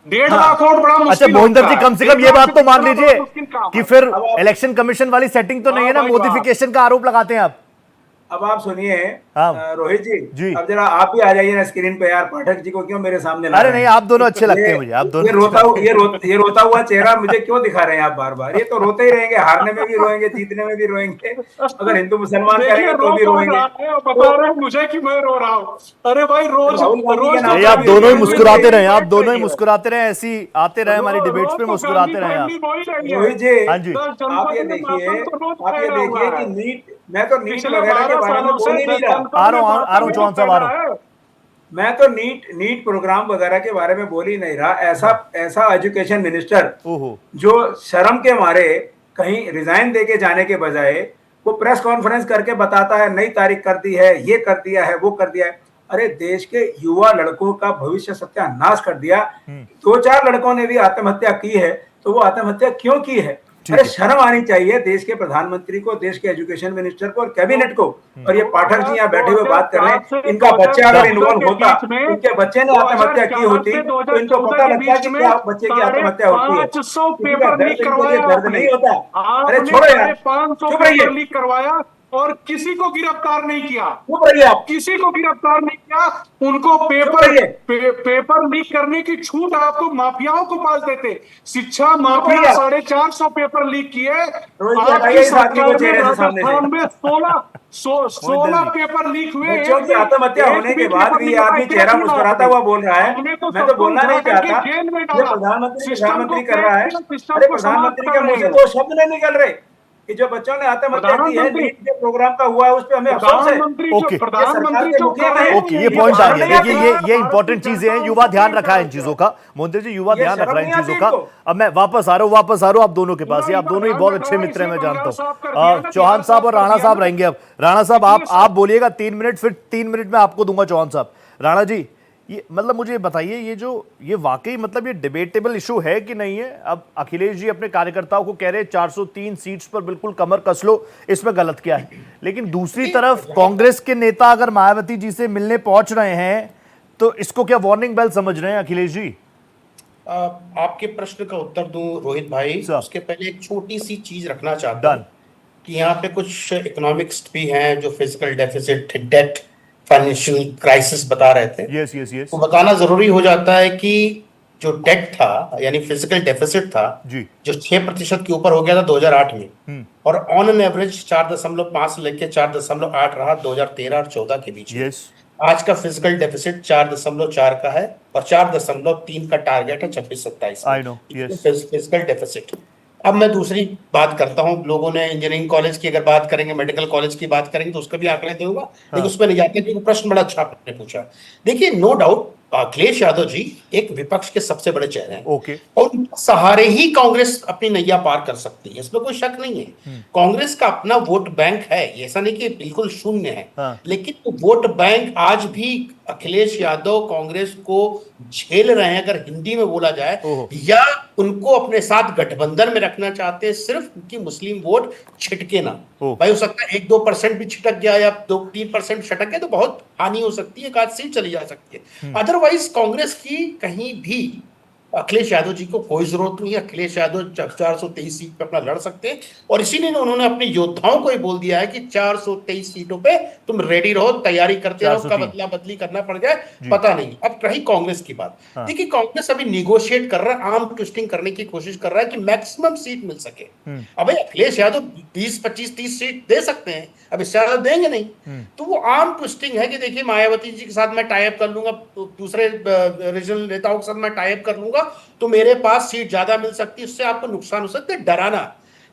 1.5 लाख वोट बड़ा मुश्किल। अच्छा मोहिंदर जी, कम से कम ये बात तो मान लीजिए कि फिर इलेक्शन कमीशन वाली सेटिंग तो नहीं है ना, मोडिफिकेशन का आरोप लगाते हैं आप। अब आप सुनिए रोहित जी, अब जरा आप भी आ जाइए ना स्क्रीन पे यार। पाठक जी को क्यों मेरे सामने ला रहे हैं? अरे नहीं, आप दोनों अच्छे लगते हैं मुझे, आप दोनों। ये रोता हुआ चेहरा मुझे क्यों दिखा रहे हैं आप बार बार? ये तो रोते ही रहेंगे, हारने में भी रोएंगे, जीतने में भी रोएंगे, अगर हिंदू मुसलमान करेंगे तो भी रोएंगे। बता रहे हैं मुझे कि मैं रो रहा हूँ। अरे भाई रोज आप दोनों ही मुस्कुराते रहे, आप दोनों ही मुस्कुराते रहे, ऐसी आते रहे हमारी डिबेट्स पे, मुस्कुराते रहे आप। रोहित जी, आप ये देखिए कि नीट, मैं तो नीट वगैरह के बारे में बोल ही नहीं रहा। आ रहा हूं चौहान साहब, आ रहा हूं। मैं तो नीट प्रोग्राम वगैरह के बारे में बोल ही नहीं रहा। ऐसा एजुकेशन मिनिस्टर जो शर्म के मारे कहीं रिजाइन देके जाने के बजाय वो प्रेस कॉन्फ्रेंस करके बताता है नई तारीख कर दी है, ये कर दिया है, वो कर दिया है। अरे देश के युवा लड़कों का भविष्य सत्यानाश कर दिया। 2-4 लड़कों ने भी आत्महत्या की है, तो वो आत्महत्या क्यों की है? अरे शर्म आनी चाहिए देश के प्रधानमंत्री को, देश के एजुकेशन मिनिस्टर को और कैबिनेट को। और ये पाठक जी यहाँ बैठे हुए बात कर रहे हैं, इनका बच्चा अगर इन्वॉल्व होता, इनके बच्चे ने आत्महत्या की होती तो इनको पता लगता कि क्या बच्चे की आत्महत्या होती है। दर्द नहीं होता। अरे छोड़ो यार, चुप रहिए। करवाया और किसी को गिरफ्तार नहीं किया, किसी को गिरफ्तार नहीं किया। उनको पेपर लीक करने की छूट आपको माफियाओं को पास देते। शिक्षा माफिया 450 पेपर लीक किए। आपकी सरकार में 16 पेपर लीक हुए। आत्महत्या होने के बाद भी आदमी चेहरा मुस्कुराता हुआ बोल रहा है, मैं तो बोलना नहीं चाहता। प्रधानमंत्री कर रहा है। अरे प्रधानमंत्री के मुंह से 2 शब्द नहीं निकल रहे। कि जो बच्चों ने आत्महत्या की है, प्रधानमंत्री- नीट के प्रोग्राम का हुआ है, उस पे हमें अफसोस है। प्रधानमंत्री ओके। जो कर रहे हैं, ओके, ये पॉइंट आ गया। देखिए ये इंपॉर्टेंट चीजें हैं, युवा ध्यान रखा है इन चीजों का। मोहन जी, युवा ध्यान रख रहा है इन चीजों का। अब मैं वापस आ रहा हूं आप दोनों के पास। ये आप दोनों ही बहुत अच्छे मित्र हैं, मैं जानता हूं। चौहान साहब और राणा साहब रहेंगे अब। राणा साहब आप बोलिएगा 3 मिनट, फिर 3 मिनट में आपको दूंगा चौहान साहब। राणा जी, ये मतलब मुझे बताइए, ये वाकई मतलब ये डिबेटेबल इशू है कि नहीं है? अब अखिलेश जी अपने कार्यकर्ताओं को कह रहे हैं 403 सीट्स पर बिल्कुल कमर कस लो, इसमें गलत क्या है? लेकिन दूसरी तरफ कांग्रेस के नेता अगर मायावती जी से मिलने पहुंच रहे हैं तो इसको क्या वार्निंग बेल समझ रहे हैं अखिलेश जी? आपके प्रश्न का उत्तर दूं रोहित भाई, उसके पहले एक छोटी सी चीज रखना चाहता हूं कि यहाँ पे कुछ इकोनॉमिक्स भी हैं जो physical deficit, debt, financial crisis बता रहे थे। Yes yes yes. तो बताना जरूरी हो जाता है कि जो डेट था यानी फिजिकल डेफिसिट था जी, जो 6% के ऊपर हो गया था 2008 में, और ऑन एन एवरेज 4.5 से लेकर 4.8 रहा 2013 और 14 के बीच में। यस। आज का फिजिकल डेफिसिट 4.4 का है और 4.3 का टारगेट है 26-27 I know, yes. Physical deficit. अब मैं दूसरी बात करता हूं, लोगों ने इंजीनियरिंग कॉलेज की अगर बात करेंगे, मेडिकल कॉलेज की बात करेंगे तो उसका भी आंकड़े दूंगा, लेकिन उसमें नहीं जाते क्योंकि प्रश्न बड़ा अच्छा आपने पूछा। देखिए, नो डाउट अखिलेश यादव जी एक विपक्ष के सबसे बड़े चेहरे हैं। ओके। और सहारे ही कांग्रेस अपनी नैया पार कर सकती है, इसमें कोई शक नहीं है। कांग्रेस का अपना वोट बैंक है, ऐसा नहीं कि बिल्कुल शून्य है, लेकिन तो वोट बैंक आज भी अखिलेश यादव कांग्रेस को झेल रहे हैं, अगर हिंदी में बोला जाए, या उनको अपने साथ गठबंधन में रखना चाहते हैं सिर्फ उनकी मुस्लिम वोट छिटके ना। भाई हो सकता है 1-2% भी छिटक गया या 2-3% छिटक गया तो बहुत हानि हो सकती है, एक आध सीट चली जा सकती है। अदरवाइज कांग्रेस की कहीं भी अखिलेश यादव जी को कोई जरूरत नहीं है। अखिलेश यादव 423 सीट पे अपना लड़ सकते हैं, और इसीलिए उन्होंने अपने योद्धाओं को ही बोल दिया है कि 423 सीटों पे तुम रेडी रहो, तैयारी करते रहो, कब बदला बदली करना पड़ जाए पता नहीं। अब रही कांग्रेस की बात, देखिए कांग्रेस अभी निगोशिएट कर रहा है, आर्म ट्विस्टिंग करने की कोशिश कर रहा है कि मैक्सिमम सीट मिल सके। अब अखिलेश यादव 20, 25, 30 सीट दे सकते हैं, अब इससे ज्यादा देंगे नहीं, तो वो आर्म ट्विस्टिंग है कि देखिए मायावती जी के साथ मैं टाई अप कर लूंगा, दूसरे रीजनल नेताओं के साथ मैं टाई अप कर लूंगा तो मेरे पास सीट ज्यादा मिल सकती है, उससे आपको नुकसान हो सकता है, डराना।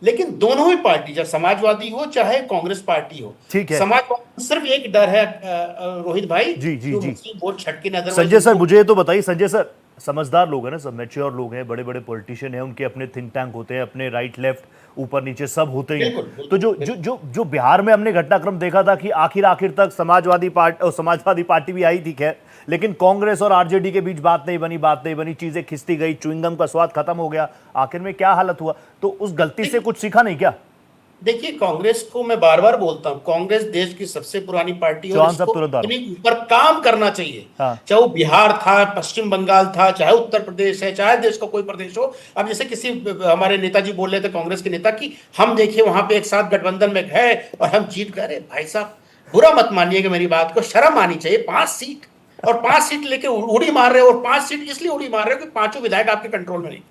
लेकिन दोनों ही पार्टी, चाहे समाजवादी हो चाहे कांग्रेस पार्टी हो, ठीक है, समाजवादी सिर्फ एक डर है रोहित भाई, जी जी जी, वोट छटके नजर। संजय सर मुझे ये तो बताइए, संजय सर समझदार लोग हैं ना, सब मैच्योर लोग हैं, बड़े बड़े पॉलिटिशियन हैं, उनके अपने थिंक टैंक होते हैं, अपने राइट लेफ्ट ऊपर नीचे सब होते ही हैं। तो जो बिहार में हमने घटनाक्रम देखा था कि आखिर तक समाजवादी पार्टी भी आई थी, खैर, लेकिन कांग्रेस और आरजेडी के बीच बात नहीं बनी, चीजें खिसती गई, च्युइंगम का स्वाद खत्म हो गया, आखिर में क्या हालत हुआ? तो उस गलती से कुछ सीखा नहीं क्या? देखिए, कांग्रेस को मैं बार बार बोलता हूं, कांग्रेस देश की सबसे पुरानी पार्टी है और इसको अपने ऊपर काम करना चाहिए। चाहे वो बिहार था, पश्चिम बंगाल था, चाहे उत्तर प्रदेश है, चाहे देश का कोई प्रदेश हो। अब जैसे किसी हमारे नेताजी बोल रहे थे कांग्रेस के नेता कि हम देखिए वहां पे एक साथ गठबंधन में गए और हम जीत गए। भाई साहब, बुरा मत मानिएगा मेरी बात को, शर्म आनी चाहिए। 5 सीट और 5 सीट लेके उड़ी मार रहे हो, और 5 सीट इसलिए उड़ी मार रहे हो कि 5 विधायक आपके कंट्रोल में नहीं।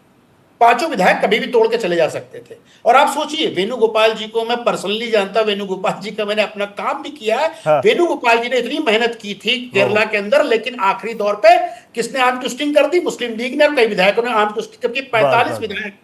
5 विधायक कभी भी तोड़ के चले जा सकते थे। और आप सोचिए, वेणुगोपाल जी को मैं पर्सनली जानता, वेणुगोपाल जी का मैंने अपना काम भी किया है। वेणुगोपाल जी ने इतनी मेहनत की थी केरला के अंदर, लेकिन आखिरी दौर पे किसने आर्म ट्विस्टिंग कर दी? मुस्लिम लीग ने और कई विधायकों ने आर्म ट्विस्टिंग, जबकि 45 विधायक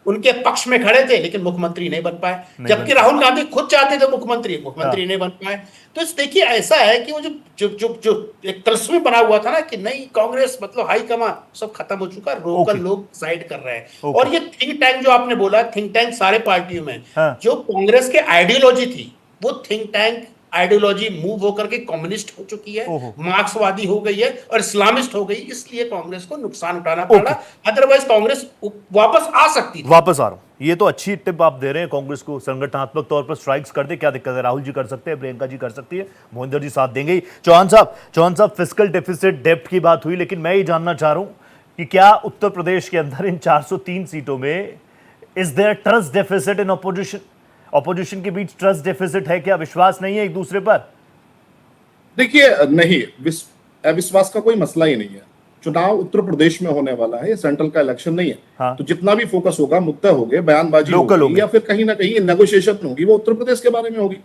उनके पक्ष में खड़े थे, लेकिन मुख्यमंत्री नहीं बन पाए, जबकि राहुल गांधी खुद चाहते थे मुख्यमंत्री नहीं बन पाए। तो देखिए, ऐसा है कि वो जो एक तलस्मी बना हुआ था ना कि नहीं कांग्रेस मतलब हाई कमान, सब खत्म हो चुका, लोकल लोग डिसाइड कर रहे हैं। और ये थिंक टैंक जो आपने बोला, थिंक टैंक सारे पार्टियों में, जो कांग्रेस के आइडियोलॉजी थी, वो थिंक टैंक आइडियोलॉजी मूव होकर के कम्युनिस्ट हो चुकी है, मार्क्सवादी हो गई है और इस्लामिस्ट हो गई, इसलिए कांग्रेस को नुकसान उठाना पड़ा। अदरवाइज कांग्रेस वापस आ सकती थी। वापस आ रहा हूं, ये तो अच्छी टिप आप दे रहे हैं कांग्रेस को, संगठनात्मक तौर पर स्ट्राइक्स कर दे, क्या दिक्कत है? राहुल जी कर सकते हैं, प्रियंका जी कर सकती है, मोहिंदर जी साथ देंगे ही। चौहान साहब फिस्कल डेफिसिट डेप्थ की बात हुई, लेकिन मैं ये जानना चाह रहा हूं कि क्या उत्तर प्रदेश के अंदर इन 403 सीटों में is there trust deficit in opposition के बीच ट्रस्ट डेफिसिट है क्या? विश्वास नहीं है एक दूसरे पर? देखिए, नहीं, अविश्वास का कोई मसला ही नहीं है। चुनाव उत्तर प्रदेश में होने वाला है, ये सेंट्रल का इलेक्शन नहीं है। तो जितना भी फोकस होगा, मुद्दा होंगे, बयानबाजी होगी या फिर कहीं ना कहीं नेगोशिएशन होगी, वो उत्तर प्रदेश के बारे में होगी।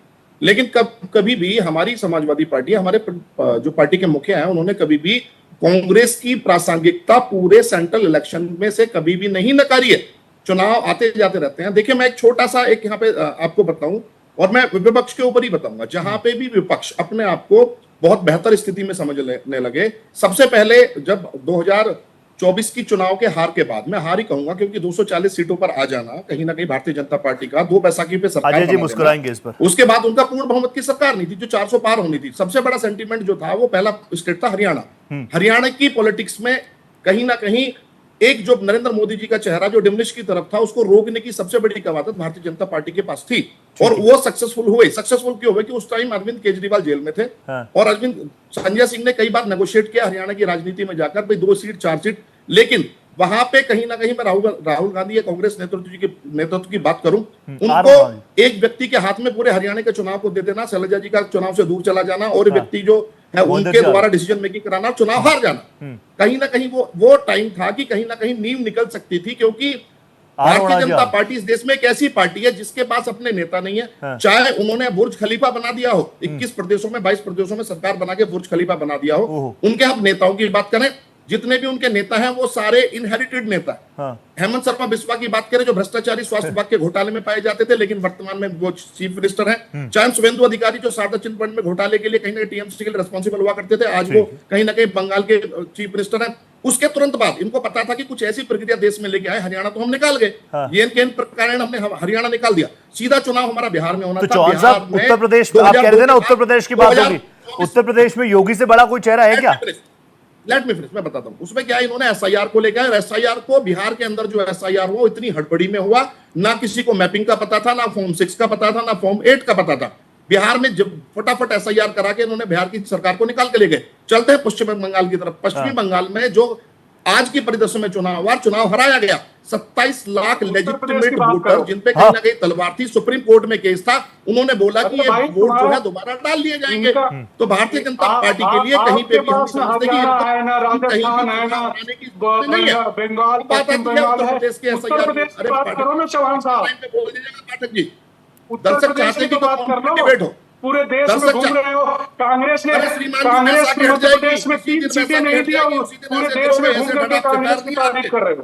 लेकिन कभी भी हमारी समाजवादी पार्टी, हमारे जो पार्टी के मुखिया हैं, उन्होंने कभी भी कांग्रेस की प्रासंगिकता पूरे सेंट्रल इलेक्शन में से कभी भी नहीं नकारी है। चुनाव आते जाते रहते हैं। देखिए, मैं एक छोटा सा एक यहाँ पे आपको बताऊं, और मैं विपक्ष के ऊपर ही बताऊंगा, जहां पे भी विपक्ष अपने आप को बहुत बेहतर स्थिति में समझने लगे। सबसे पहले जब 2024 की चुनाव के हार के बाद, मैं हार ही कहूंगा क्योंकि 240 सीटों पर आ जाना कहीं ना कहीं भारतीय जनता पार्टी का 2 बैसाखी पे सरकार अजय जी बना मुस्कुराएंगे इस पर। उसके बाद उनका पूर्ण बहुमत की सरकार नहीं थी जो 400 पार होनी थी। सबसे बड़ा सेंटीमेंट जो था वो पहला स्टेट था हरियाणा। हरियाणा की पॉलिटिक्स में कहीं ना कहीं एक जो नरेंद्र मोदी जी का चेहरा जो डिमिनिश की तरफ था, उसको रोकने की सबसे बड़ी कवायद भारतीय जनता पार्टी के पास थी, और वो सक्सेसफुल क्यों हुए कि उस टाइम अरविंद केजरीवाल जेल में थे। और संजय सिंह ने कई बार नेगोशिएट किया हरियाणा की राजनीति में जाकर, भाई 2 सीट 4 सीट, लेकिन वहां पे कहीं ना कहीं मैं राहुल गांधी या कांग्रेस नेतृत्व की बात करूं, उनको एक व्यक्ति के हाथ में पूरे हरियाणा के चुनाव को दे देना, शैलजा जी का चुनाव से दूर चला जाना, और व्यक्ति जो है उनके द्वारा डिसीजन मेकिंग कराना, चुनाव हार जाना, कहीं ना कहीं वो टाइम था कि कहीं ना कहीं नींव निकल सकती थी। क्योंकि भारतीय जनता पार्टी इस देश में एक ऐसी पार्टी है जिसके पास अपने नेता नहीं है। चाहे उन्होंने बुर्ज खलीफा बना दिया हो, 21 प्रदेशों में 22 प्रदेशों में सरकार बना के बुर्ज खलीफा बना दिया हो, उनके हम नेताओं की बात करें, जितने भी उनके नेता हैं वो सारे इनहेरिटेड नेता हैं। हेमंत शर्मा बिस्वा की बात करें जो भ्रष्टाचारी स्वास्थ्य विभाग के घोटाले में पाए जाते थे, लेकिन वर्तमान में वो चीफ मिनिस्टर हैं। चाहे शुभेंदु अधिकारी जो शारदा चिटफंड में घोटाले के लिए कहीं ना कहीं टीएमसी के लिए रिस्पॉन्सिबल हुआ करते थे, आज वो कहीं ना कहीं बंगाल के चीफ मिनिस्टर हैं। उसके तुरंत बाद इनको पता था कि कुछ ऐसी प्रक्रिया देश में लेके आए, हरियाणा तो हम निकाल गए, ये प्रकार हमने हरियाणा निकाल दिया, सीधा चुनाव हमारा बिहार में होना था। उत्तर प्रदेश आप कह रहे थे ना, उत्तर प्रदेश की बात होगी, उत्तर प्रदेश में योगी से बड़ा कोई चेहरा है क्या? लेट मी फिनिश, मैं बताता हूं उसमें क्या। इन्होंने एसआईआर को लेकर, एसआईआर को बिहार के अंदर जो एसआईआर हुआ इतनी हड़बड़ी में हुआ, ना किसी को मैपिंग का पता था, ना फॉर्म 6 का पता था, ना फॉर्म 8 का पता था। बिहार में जब फटाफट एसआईआर करा के इन्होंने बिहार की सरकार को निकाल के ले गए। चलते हैं पश्चिम बंगाल की तरफ। पश्चिमी बंगाल में जो आज की परिदृश्य में चुनाव हराया गया, 27 लाख लेजिटिमेट वोटर जिन पे कहीं ना कहीं तलवार थी, सुप्रीम कोर्ट में केस था, उन्होंने बोला कि ये वोट जो है दोबारा डाल लिए जाएंगे। तो भारतीय जनता पार्टी के लिए कहीं पे भी हम समझते कि नहीं है। बात आती है उत्तर प्रदेश के एसआईआर, अरे पाठक जी, दर्शक चाहते हैं कि डिबेट हो, पूरे देश में घूम रहे हो। कांग्रेस ने मध्य प्रदेश में 3 सीटें नहीं दी, पूरे देश में घूम करके कांग्रेस की तारीफ कर रहे हो।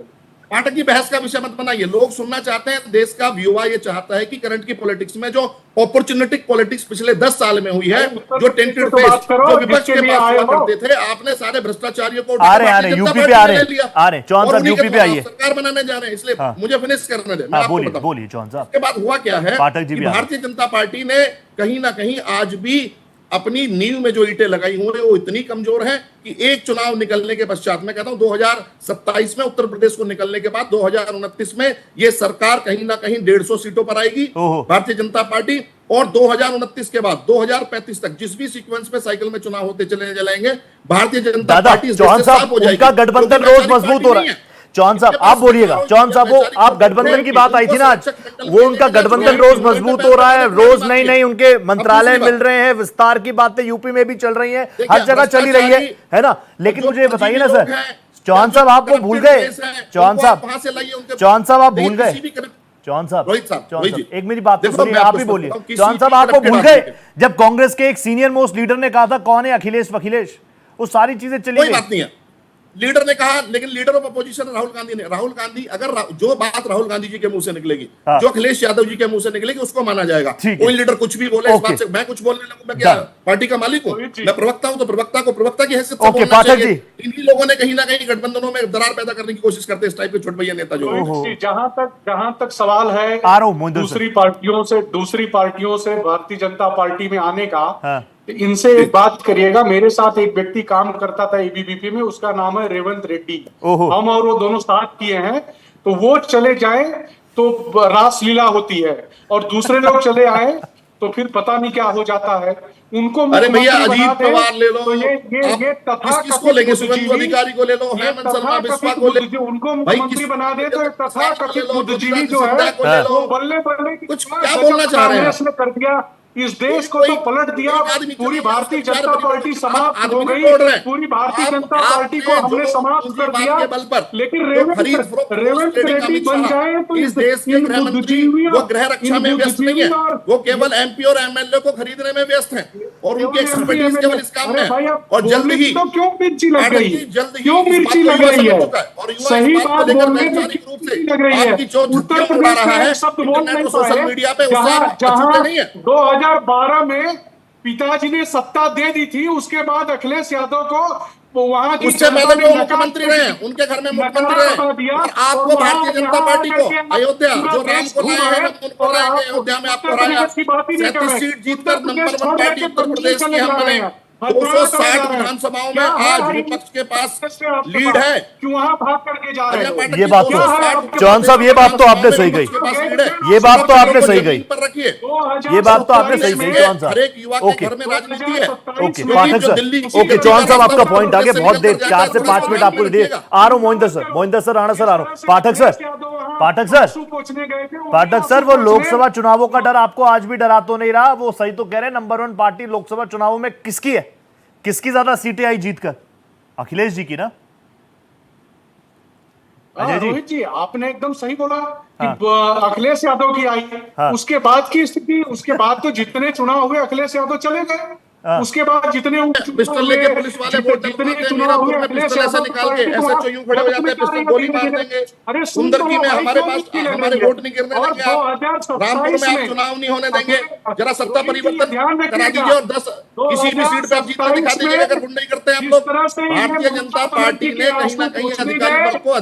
पाठक की बहस का विषय मत बनाइए। लोग सुनना चाहते हैं, देश का युवा ये चाहता है कि करंट की पॉलिटिक्स में जो अपॉर्चुनिटिक पॉलिटिक्स पिछले 10 साल में हुई है, जो टेंटेड फेस, जो विपक्ष के पास हुआ करते थे, आपने सारे भ्रष्टाचारियों को आ रहे यूपी पे आ रहे चौहान साहब यूपी पे आइए, सरकार बनाने जा रहे हैं, इसलिए मुझे फिनिश करने दें। बोलिए चौहान साहब। इसके बाद हुआ क्या है, भारतीय जनता पार्टी ने कहीं ना कहीं आज भी अपनी नींव में जो ईंटें लगाई हुई है वो इतनी कमजोर है कि एक चुनाव निकलने के पश्चात, मैं कहता हूं 2027 में उत्तर प्रदेश को निकलने के बाद 2029 में ये सरकार कहीं ना कहीं 150 सीटों पर आएगी भारतीय जनता पार्टी, और 2029 के बाद 2035 तक जिस भी सीक्वेंस में साइकिल में चुनाव होते चले जाएंगे, भारतीय जनता पार्टी साफ हो जाएगी। गठबंधन रोज मजबूत हो रहा है। चौहान साहब आप बोलिएगा। चौहान साहब वो आप गठबंधन की बात आई थी ना आज, वो उनका गठबंधन रोज मजबूत हो रहा है, रोज नई उनके मंत्रालय मिल रहे हैं, विस्तार की बातें यूपी में भी चल रही हैं, हर जगह चली रही है ना। लेकिन मुझे बताइए ना सर, चौहान साहब आप वो भूल गए, चौहान साहब आप भूल गए, चौहान साहब एक मेरी बात सुनिए, आप ही बोलिए। चौहान साहब आप वो भूल गए जब कांग्रेस के एक सीनियर मोस्ट लीडर ने कहा था कौन है अखिलेश वखिलेश, वो सारी चीजें चली गई। लीडर ने कहा, लेकिन leader of opposition Rahul Gandhi ने, राहुल गांधी अगर जो बात राहुल गांधी जी के मुंह से निकलेगी, जो अखिलेश यादव जी के मुंह से निकलेगी, उसको माना जाएगा। कोई लीडर कुछ भी बोले, इस बात से मैं कुछ बोलने लगूं, मैं क्या पार्टी का मालिक हूं? मैं प्रवक्ता हूं तो प्रवक्ता को प्रवक्ता की हैसियत से बोलना चाहिए। इन्हीं लोगों ने कहीं ना कहीं गठबंधनों में दरार पैदा करने की कोशिश करते हैं, इस टाइप के छोटे भैया नेता जो। जहां तक सवाल है दूसरी पार्टियों से भारतीय जनता पार्टी में आने का, इनसे एक बात करिएगा। मेरे साथ एक व्यक्ति काम करता था एबीवीपी में, उसका नाम है रेवंत रेड्डी। हम और वो दोनों साथ किए हैं, तो वो चले जाए तो रासलीला होती है, और दूसरे लोग चले आए तो फिर पता नहीं क्या हो जाता है। उनको अरे भैया अजीत पवार ले लो, ये किसको लेंगे? शुभेंदु अधिकारी को ले लो, हेमंत शर्मा बिस्वा को ले लो, उनको मुख्यमंत्री बना दे तो तथाकथित बुद्धिजीवी जो है बल्ले बल्ले कुछ क्या बोलना चाह रहे हैं? कर दिया, इस देश को तो पलट दिया, पूरी भारतीय जनता पार्टी समाप्त हो गई, पूरी भारतीय जनता पार्टी को हमने समाप्त कर दिया। लेकिन रेवंत रेड्डी बन जाए तो इस देश के गृह मंत्री वो गृह रक्षा में व्यस्त नहीं है, वो केवल एमपी और एमएलए को खरीदने में व्यस्त है। और उनके एक्सपर्टीज केवल इस काम में अरे भाई, है। आप और जल्द बोलने ही की तो क्यों मिर्ची लग पाठक रही जी है? जल्द ही क्यों इस मिर्ची बात को लग युवा रही समझ है? चुका है और युवा सही इस बात बात को लेकर बोलने में वैचारिक क्यों रूप से मिर्ची लग रही है? आपकी जो उत्तर झुर्रियां उड़ा प्रदेश रहा में है एक शब्द बोल इंटरनेट नहीं और सोशल पाए, मीडिया पे, उससे जहां आप अछूते नहीं है। 2012 में पिताजी ने सत्ता दे दी थी, उसके बाद अखिलेश यादव को वहां की उससे जनता पहले ने जो नकार मुख्यमंत्री रहे हैं उनके घर में मुख्यमंत्री नकारा रहे, बता दिया और और आपको वहां भारतीय जनता यहाँ पार्टी को आकर के अयोध्या पूरा जो राम देश को घूम लाए आए हैं हम उनको और लाएंगे, आप अयोध्या में आपको उत्तर हराया, प्रदेश की बात ही नहीं कर 37 रहे। सीट जीतकर उत्तर प्रदेश नंबर 1 छोड़ पार्टी के उत्तर दिल्ली प्रदेश की चले हम जा रहे बने। हैं, हरियाणा चले जा 260 रहे हैं। विधानसभाओं में क्या आज है विपक्ष के पास इससे आपके लीड है। क्यों वहां भाग करके जा रहे अजय हो? पाठक ये जी, बात तो 260 चौहान साहब, ये बात तो आपने सही विपक्ष के पास लीड है। ये बात तो आपने को सही जमीन कही। पर रखिए। ये बात तो आपने सही कही चौहान साहब। हर एक युवा के ओके घर में राजनीति है। ओके क्योंकि पाठक जो सर, दिल्ली ओके चौहान साहब, आपका पॉइंट आ गया। बहुत देर, निकल कर 4 से जाकर 5 मिनट आपको थोड़ा दिए। सा आ रहा हूं मोहिंदर सर, राणा सर आ रहा हूं। पाठक सर, पाठक सर, वो लोकसभा चुनावों का डर आपको आज भी डरा तो नहीं रहा? वो सही तो कह रहे हैं, नंबर 1 पार्टी लोकसभा चुनावों में किसकी है? किसकी ज्यादा सीटें आई जीतकर? अखिलेश जी की ना? अजय जी, रोहित जी, आपने एकदम सही बोला कि हाँ। अखिलेश यादव की आई है। हाँ। उसके बाद की स्थिति, उसके बाद तो जितने चुनाव हुए अखिलेश यादव चले गए। हाँ। उसके बाद जितने पिस्टल लेके पुलिस वाले वोट जितने डलवाते हैं। चुनाव हुए मीरापुर में अखिलेश पिस्टल ऐसे यादव निकाल के एसएचओ यूं खड़े हो जाते हैं, पिस्टल गोली मार देंगे। अरे सुंदरकी में हमारे पास हमारे वोट नहीं गिरने देंगे आप। रामपुर में आप चुनाव नहीं होने देंगे। जरा सत्ता परिवर्तन करा दीजिए और 10 किसी भी सीट पे आप जीत कर दिखा दीजिए अगर गुंडई करते हैं आप लोग। भारतीय जनता पार्टी ने कहीं ना कहीं अधिकारी वर्ग को,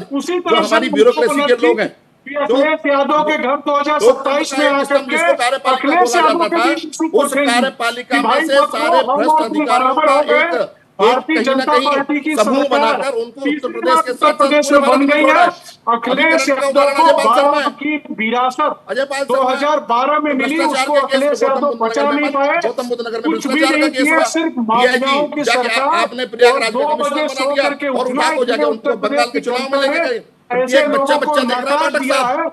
जो हमारी ब्यूरोक्रेसी के लोग हैं, अखिलेश यादव के घर 2027 में आकर के जिसको कार्यपालिका अखिलेश बोला यादव जाता था, उस कार्यपालिका में से सारे भ्रष्ट अधिकारियों का एक भारतीय कहीं ना जनता पार्टी की कहीं समूह सरकार बनाकर उनको उत्तर तीसरी प्रदेश बार के उत्तर साथ प्रदेश में बन गई है। अखिलेश यादव को बाप की विरासत अजय पाल 2012 में मिली, उसको अखिलेश यादव बचा नहीं पाए। गौतम बुद्ध नगर में कुछ भी भ्रष्टाचार का नहीं केस किया, हुआ। सिर्फ DIG माफियाओं की जाके सरकार। आपने प्रयागराज में 2 कमिश्नर बजे बना सो दिया करके और उठना उठा को जाके उनको बंगाल के चुनाव में लेके गए। ऐसे एक बच्चा लोगों को देख रहा है नकार पाठक दिया साहब, है।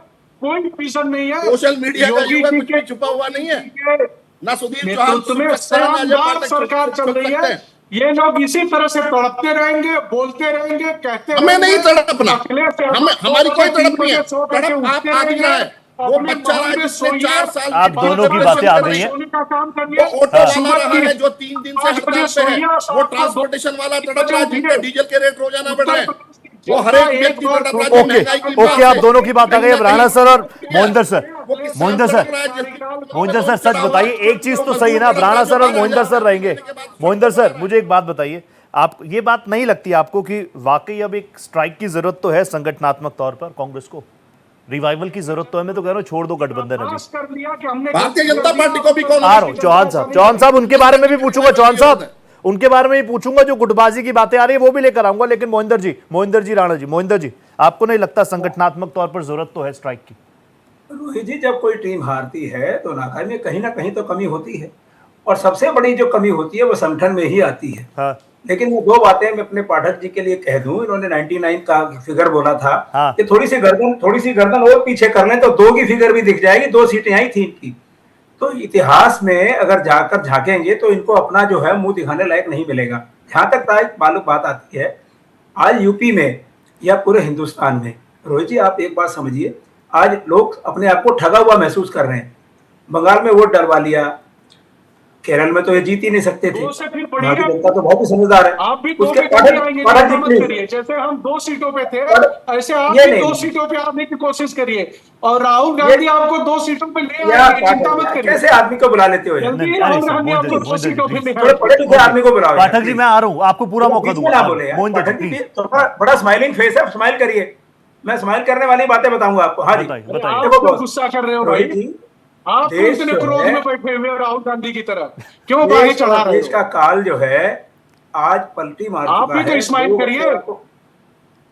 कोई विजन नहीं है। सोशल मीडिया का योगी युग है, जी कुछ भी छुपा हुआ नहीं है। के ना सुधीर चौहान नेतृत्व में छुप सकता है, ना अजय शानदार पाठक सरकार चल छुप रही सकते है। हैं। ये लोग इसी तरह से तड़पते रहेंगे, बोलते रहेंगे, कहते हमें नहीं रहेंगे। तड़पना, अखिलेश यादव हमें हमारी कोई तड़प नहीं है। सो करके तड़प आप उठते आदमी रहा है। वो अपने बच्चा रहा है महल में जिसने सोइए, 4 साल आप दोनों की बातें आ गई हैं। सोने का काम वो करिए। ऑटो वाला सुबह रहा की है जो 3 दिन से 5 हड़ताल बजे पे है। सोइए, वो शाम को ट्रांसपोर्टेशन वाला 2 तड़प रहा है, जिनके डीजल के रेट रोजाना बढ़ रहे हैं। वो हर एक व्यक्ति तड़प रहा है जो ओके महंगाई की ओके, आप दोनों की बात आ गई। अब राणा सर और मोहिंदर सर, वो किस मोहिंदर तरह सर, तड़प रहा है मोहिंदर सर सच बताइए, एक चीज तो सही है ना, राणा सर और मोहिंदर सर रहेंगे। मोहिंदर सर, मुझे एक बात बताइए, आप ये बात नहीं लगती आपको कि वाकई अब एक स्ट्राइक की जरूरत तो है संगठनात्मक तौर पर? कांग्रेस को रिवाइवल की जरूरत तो है। मैं तो कह रहा हूं छोड़ दो गठबंधन अभी। भारतीय जनता पार्टी को भी कौन आ रहा हूं चौहान साहब उनके बारे में भी पूछूंगा। चौहान साहब उनके बारे में ही पूछूंगा, जो गुटबाजी की बातें आ रही है वो भी लेकर आऊंगा। लेकिन मोहिंदर जी, राणा जी, मोहिंदर जी, आपको नहीं लगता संगठनात्मक तौर पर जरूरत तो है स्ट्राइक की? रोहित जी, जब कोई टीम हारती है तो नाकामी में कहीं ना कहीं तो कमी होती है, और सबसे बड़ी जो कमी होती है वो संगठन में ही आती है। हाँ। लेकिन वो 2 बातें मैं अपने पाठक जी के लिए कह दूं। इन्होंने 99 का फिगर बोला था। हाँ। कि थोड़ी सी गर्दन और पीछे कर लें तो 2 की फिगर भी दिख जाएगी। 2 सीटें आई थी इनकी। तो इतिहास में अगर जाकर झांकेंगे तो इनको अपना जो है मुंह दिखाने लायक नहीं मिलेगा। जहां तक मालूम बात आती है, आज यूपी में या पूरे हिंदुस्तान में, रोहित जी आप एक बात समझिए, आज लोग अपने आप को ठगा हुआ महसूस कर रहे हैं। बंगाल में वोट डलवा लिया, केरल में तो ये जीत ही नहीं सकते थे। भारतीय जनता तो बहुत ही समझदार है। आप भी 2 उसके पे पाठक जी करिए, जैसे हम 2 सीटों पे थे, ऐसे आप ये भी नहीं। 2 सीटों पे आने की कोशिश करिए। और राहुल गांधी आपको 2 सीटों पे ले आएंगे, चिंता मत करिए। कैसे आदमी को बुला लेते हो यार? जल्दी नहीं, राहुल नहीं, गांधी मोहिंदर आपको जी, 2 सीटों पे मोहिंदर ले थोड़े पढ़े लिखे आदमी को बुलाओ। पाठक जी मैं आ रहा हूं, आपको पूरा मौका दूंगा। ना बोले यार। मोहिंदर जी पाठक जी प्लीज थोड़ा बड़ा स्माइलिंग फेस है, स्माइल करिए। मैं स्माइल करने वाली बातें बताऊंगा आपको। हाँ जी, बताइए। आप देखो क्यों बॉस, गुस्सा कर रहे हो भाई? रोहित जी, आप क्यों देश इतने जो क्रोध है, में बैठे हुए हो राहुल गांधी की तरह? क्यों बाहें देश चढ़ा और रहे देश का हो? काल जो है आज पलटी मार आप चुका भी है। तो स्माइल लोग करिए।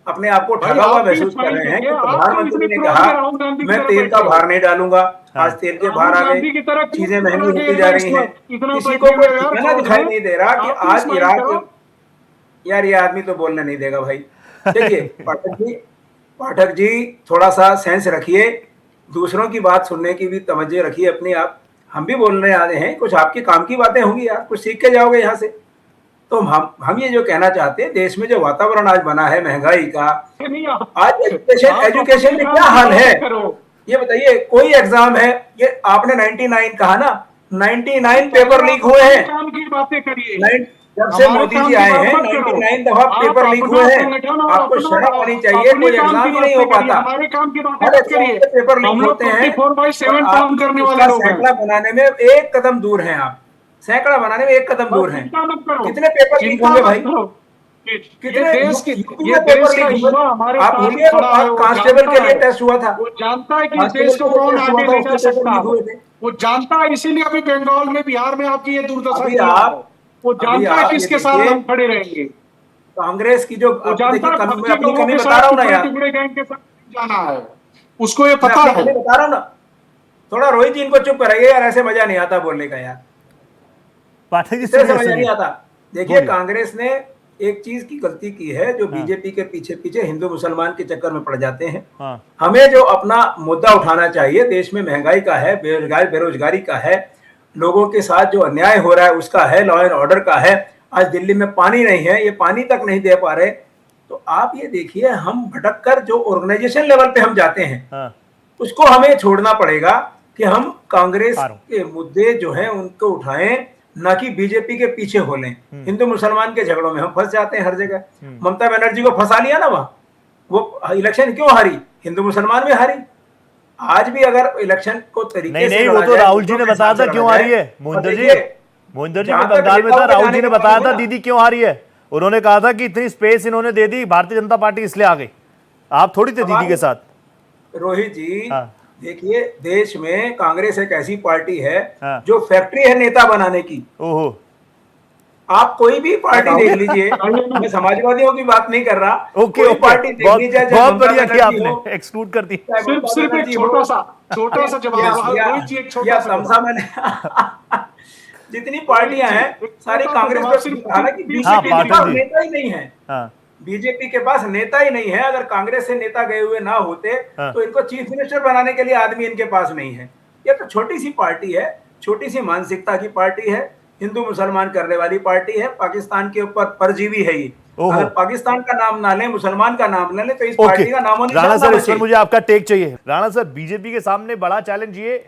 अपने आप को भाई, ठगा हुआ आप भी महसूस कर स्माइल रहे हैं करिए। कि आप तो प्रधानमंत्री इतने ने क्रोध कहा में राहुल गांधी की मैं तरह तेल का बैठे हो। भार नहीं डालूंगा। आज तेल के भार आ राहुल गांधी की तरह गए, क्यों चीजें महंगी लगे होती जा रही इस हैं। वक्त? इतना किसी बैठे को हुए कोई यार, ठिकाना क्रोध दिखाई में। नहीं दे रहा कि आप भी आज स्माइल इराक, करो। यार ये आदमी तो बोलने नहीं देगा भाई। देखिए पाठक जी थोड़ा सा सेंस रखिए, दूसरों की बात सुनने की भी तवज्जो रखिए अपनी। आप, हम भी बोलने आए हैं, कुछ आपके काम की बातें होंगी यार, कुछ सीख के जाओगे यहाँ से। तो हम ये जो कहना चाहते हैं, देश में जो वातावरण आज बना है महंगाई का, आज एजुकेशन में क्या हाल है ये बताइए। कोई एग्जाम है, ये आपने 99 कहा ना, 99 पेपर लीक हुए हैं। काम की बातें करिए। जब से मोदी जी आए हैं 99 दफा पेपर लीक हुए हैं। आपको शर्म आनी चाहिए, कोई एग्जाम ही नहीं हो पाता। हमारे काम की बातें हर मत एग्जाम करिए। पे पेपर लीक हम लोग होते हैं 24/7 और काम आप करने वाले उसका लोग हैं। सैकड़ा बनाने में एक कदम दूर हैं। आप सैकड़ा बनाने में एक कदम दूर हैं। चिंता मत करो, कितने पेपर लीक चिंता होंगे मत भाई? करो। ये कितने देश की, यूपी ये में देश पेपर का लीक हुए? युवा हमारे आप साथ भूलिए खड़ा है, वो कांस्टेबल जानता के लिए है, टेस्ट हुआ था। वो जानता है कि इस कांस्टेबल देश को के लिए कौन टेस्ट हुआ आगे था, ले उसके जा पेपर सकता लीक है। हुए थे। वो जानता है, इसीलिए अभी बंगाल में, बिहार में आपकी ये दुर्दशा अभी किया है। आप वो जानता है ये किसके साथ देखिए, हम खड़े रहेंगे। कांग्रेस की जो वो अब जानता देखिए है मैं फर्जी अपनी लोगों कमी के बता साथ रहा हूँ ना टुकड़े यार, टुकड़े गैंग के साथ जाना है, उसको ये मैं पता अपनी है। कमी बता रहा हूँ ना। थोड़ा रोहित जी इनको चुप कराइए यार, ऐसे मजा नहीं आता बोलने का यार, पाठक जी इस तरह से सुनिए मजा नहीं सुनिए। आता। देखिए बोलिए। कांग्रेस ने एक चीज की गलती की है, जो हाँ। बीजेपी के पीछे पीछे हिंदू मुसलमान के चक्कर में पड़ जाते हैं। हाँ। हमें जो अपना मुद्दा उठाना चाहिए, देश में महंगाई का है, बेरोजगारी का है, लोगों के साथ जो अन्याय हो रहा है उसका है, लॉ एंड ऑर्डर का है। आज दिल्ली में पानी नहीं है, ये पानी तक नहीं दे पा रहे। तो आप ये देखिए, हम भटक कर जो ऑर्गेनाइजेशन लेवल पे हम जाते हैं, हाँ। उसको हमें छोड़ना पड़ेगा कि हम कांग्रेस आ रहा हूं। के मुद्दे जो हैं उनको उठाएं, ना कि बीजेपी के पीछे हो लें। हिंदू मुसलमान के झगड़ों में हम फंस जाते हैं हर जगह। ममता बनर्जी को फंसा लिया ना वहां, वो इलेक्शन क्यों हारी? हिंदू मुसलमान में हारी। आज भी अगर इलेक्शन को तरीके नहीं से नहीं, वो लड़ा तो जाए, राहुल जी वोटों ने के बताया हिसाब था से क्यों लड़ा हारी जाए, है। मोहिंदर और जी, देखिए, मोहिंदर जी जहां ने तक बंगाल में नेताओं था, के राहुल जाने जी ने का बताया बात था है ना, दीदी क्यों हारी है। उन्होंने कहा था कि इतनी स्पेस इन्होंने दे दी, भारतीय जनता पार्टी इसलिए आ गई। आप थोड़ी थे दीदी के साथ। रोहित जी हाँ। देखिए, देश में कांग्रेस एक ऐसी पार्टी है हाँ। जो फैक्ट्री है नेता बनाने की। ओहो। आप कोई भी पार्टी देख लीजिए, मैं समाजवादियों की बात नहीं कर रहा, ओके कोई ओके, पार्टी देख बहुत लीजिए, चाहे बहुत ममता बढ़िया किया बनर्जी आपने, हो, एक्सक्लूड कर दी। चाहे ममता सिर्फ एक बनर्जी छोटा हो, सा जवाब, रोहित जी, एक छोटा या सा तमसा जवाब। मैंने जितनी पार्टियां हैं एक सारी छोटा सा कांग्रेस जवाब, पे, सिर्फ हालांकि 30 हाँ, बीजेपी के पाठक पास जी। नेता ही नहीं है। हाँ। बीजेपी के पास नेता ही नहीं है। अगर कांग्रेस से नेता गए हुए ना होते हाँ। तो इनको चीफ मिनिस्टर बनाने के लिए आदमी इनके पास नहीं है। ये तो छोटी सी पार्टी है, छोटी सी मानसिकता की पार्टी है, हिंदू मुसलमान करने वाली पार्टी है, पाकिस्तान के ऊपर परजीवी है ये। ओहो। अगर पाकिस्तान का नाम ना लें, मुसलमान का नाम ना लें, तो इस ओके, पार्टी का नामो राणा निशान ना सर, इस पर बचे। मुझे आपका टेक चाहिए। राणा सर, बीजेपी के सामने बड़ा चैलेंज ये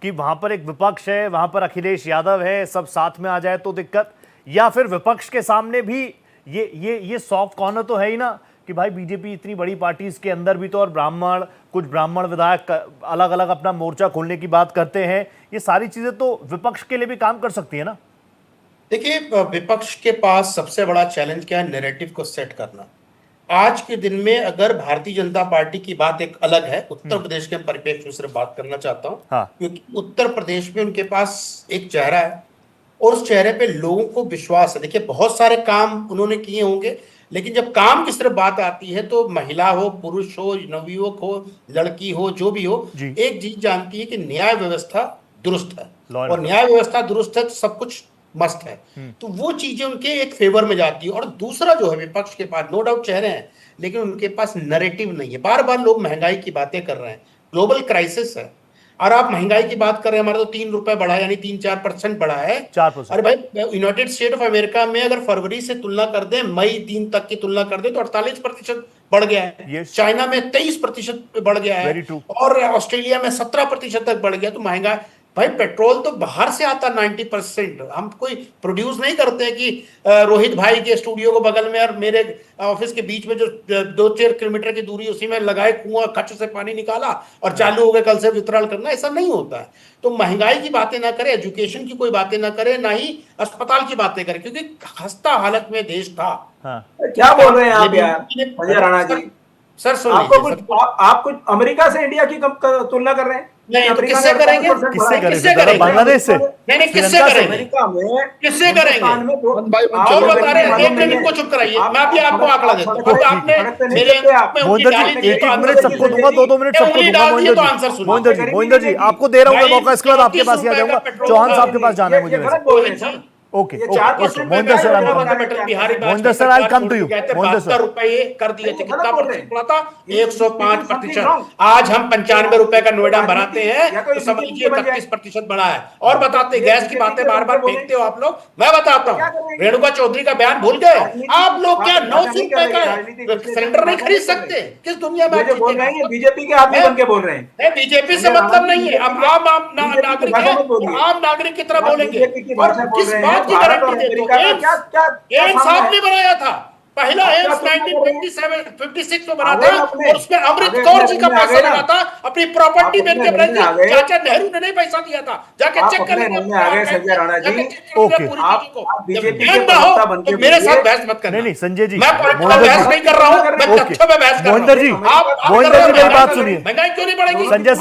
कि वहां पर एक विपक्ष है, वहां पर अखिलेश यादव है, सब साथ में आ जाए तो दिक्कत, या फिर विपक्ष के सामने भी ये सॉफ्ट कॉर्नर तो है ही ना कि भाई बीजेपी इतनी बड़ी पार्टी, इसके अंदर भी तो और ब्राह्मण, कुछ ब्राह्मण विधायक अलग अलग अपना मोर्चा खोलने की बात करते हैं। ये सारी चीजें तो विपक्ष के लिए भी काम कर सकती है ना। देखिए, विपक्ष के पास सबसे बड़ा चैलेंज क्या है? नैरेटिव को सेट करना। आज के दिन में अगर भारतीय जनता पार्टी की बात एक अलग है, उत्तर प्रदेश के परिप्रेक्ष्य में सिर्फ बात करना चाहता हूं। हाँ। क्योंकि उत्तर प्रदेश में उनके पास एक चेहरा है और उस चेहरे पे लोगों को विश्वास है। देखिए, बहुत सारे काम उन्होंने किए होंगे, लेकिन जब काम की सिर्फ बात आती है तो महिला हो, पुरुष हो, नवयुवक हो, लड़की हो, जो भी हो, जी। एक चीज जानती है कि न्याय व्यवस्था दुरुस्त है, Law and और न्याय व्यवस्था दुरुस्त है तो सब कुछ मस्त है। तो वो चीजें उनके एक फेवर में जाती है। और दूसरा जो है, विपक्ष के पास नो डाउट चेहरे हैं, लेकिन उनके पास नैरेटिव नहीं है। बार बार लोग महंगाई की बातें कर रहे हैं, ग्लोबल क्राइसिस है, और आप महंगाई की बात कर रहे हैं। हमारा तो 3 रुपए बढ़ा है, यानी 3-4% बढ़ा है। 4%। अरे भाई, यूनाइटेड स्टेट ऑफ अमेरिका में अगर फरवरी से तुलना कर दें, मई 3 तक की तुलना कर दें, तो 48% बढ़ गया है। Yes. चाइना में 23% बढ़ गया है। Very true. और ऑस्ट्रेलिया में 17% तक बढ़ गया। तो महंगा भाई, पेट्रोल तो बाहर से आता 90%। हम कोई प्रोड्यूस नहीं करते हैं कि रोहित भाई के स्टूडियो को बगल में और मेरे ऑफिस के बीच में जो 2-4 किलोमीटर की दूरी, उसी में लगाए कुआं, खच से पानी निकाला और चालू हो गए कल से वितरण करना। ऐसा नहीं होता है। तो महंगाई की बातें ना करें, एजुकेशन की कोई बातें ना करें, ना ही अस्पताल की बातें करें, क्योंकि खस्ता हालत में देश था। हाँ। क्या बोल रहे हैं आप यार संजय राणा जी? सर सुन आपको लीजिए, कुछ आप कुछ अमेरिका से इंडिया की तुलना कर रहे हैं? नहीं, तो अमेरिका किससे ने करेंगे? 48% किससे बढ़ाया। किससे करेंगे? करेंगे? बांग्लादेश से? नहीं, किससे श्रीलंका से? करेंगे? अमेरिका में किससे करेंगे? हिंदुस्तान में दो- वन बाय वन आप चलो। और लोगों बता को रहे हैं, मालूम एक नहीं मिनट है। को चुप कराइए, आप- मैं अभी आपको आप- आंकड़ा आप देता हूँ। सड़क अब पे- आपने सड़क पे नहीं मेरे चलते आप। में मोहिंदर जी, उंगली डाली, एक तो मिनट आंसर सबको दीजिए। दूंगा, 2-2 मिनट सबको उंगली दूंगा। डाल दिए मोहिंदर तो जी, आंसर सुनो। मोहिंदर जी, आपको दे रहा हूं मैं मौका, इसके बाद आपके पास ही आ जाऊंगा। चौहान साहब के पास जाना है मुझे। ये गलत बोल रहे हैं सर। ओके ये ओके 4% मोहिंदर सर महंगाई आप हो गया। Bihari Mohinder sir I come to you Mohinder sir रुपए कर दिए थे, कितना प्रतिशत बढ़ा था? ये 105%। wrong। आज हम 95 रुपए का नोएडा बनाते या हैं तो तो ये समझिए बन जाए। 31% बढ़ा है। और बताते ये गैस की BJP बातें के बार बार बोले। फेंकते हो आप लोग। मैं बताता क्या हूँ, करेंगे? रेणुका चौधरी का बयान भूल गए आप लोग? क्या राजनीति 900 रुपए का राजनीति सिलेंडर नहीं खरीद सकते? किस दुनिया में ये आप जो बोल जीते? रहे हैं बीजेपी के आदमी बन के बोल रहे हैं। बीजेपी से मतलब नहीं है। अब आम नागरिक है, आम नागरिक की तरह बोलेंगे। बीजेपी की और भाषा बोल किस रहे बात हैं। की भारत और गारंटी देते अमेरिका हो? का क्या एम्स सामना है? आपने बनाया था, पहला आप क्या एम्स तुलना कर रहे हैं? 1956 में बना आगे था अपने- और उसमें अमृत आगे कौर अपने जी का रंग में आ पैसा गए ना। लगा था, अपनी प्रॉपर्टी आप बेच अपने के रंग में आ गए। चाचा नेहरू ने नहीं पैसा दिया था। जाके आप चेक कर अपने लीजिए रंग में आ गए संजय राणा जी। जाके चेक कर लीजिए ओके। पूरी आप- चीजों को। आप जब बीजेपी ज्ञान के ना हो प्रवक्ता बन के तो मेरे बोलिए। साथ बहस मत करना। नहीं संजय जी मैं पॉलिटिकल मोहिंदर बहस जी नहीं कर रहा हूँ, मैं ओके। तथ्यों पे बहस कर रहा हूँ। मोहिंदर जी आप मोहिंदर जी मेरी बात महंगाई सुनिए। महंगाई क्यों नहीं बढ़ेगी? संजय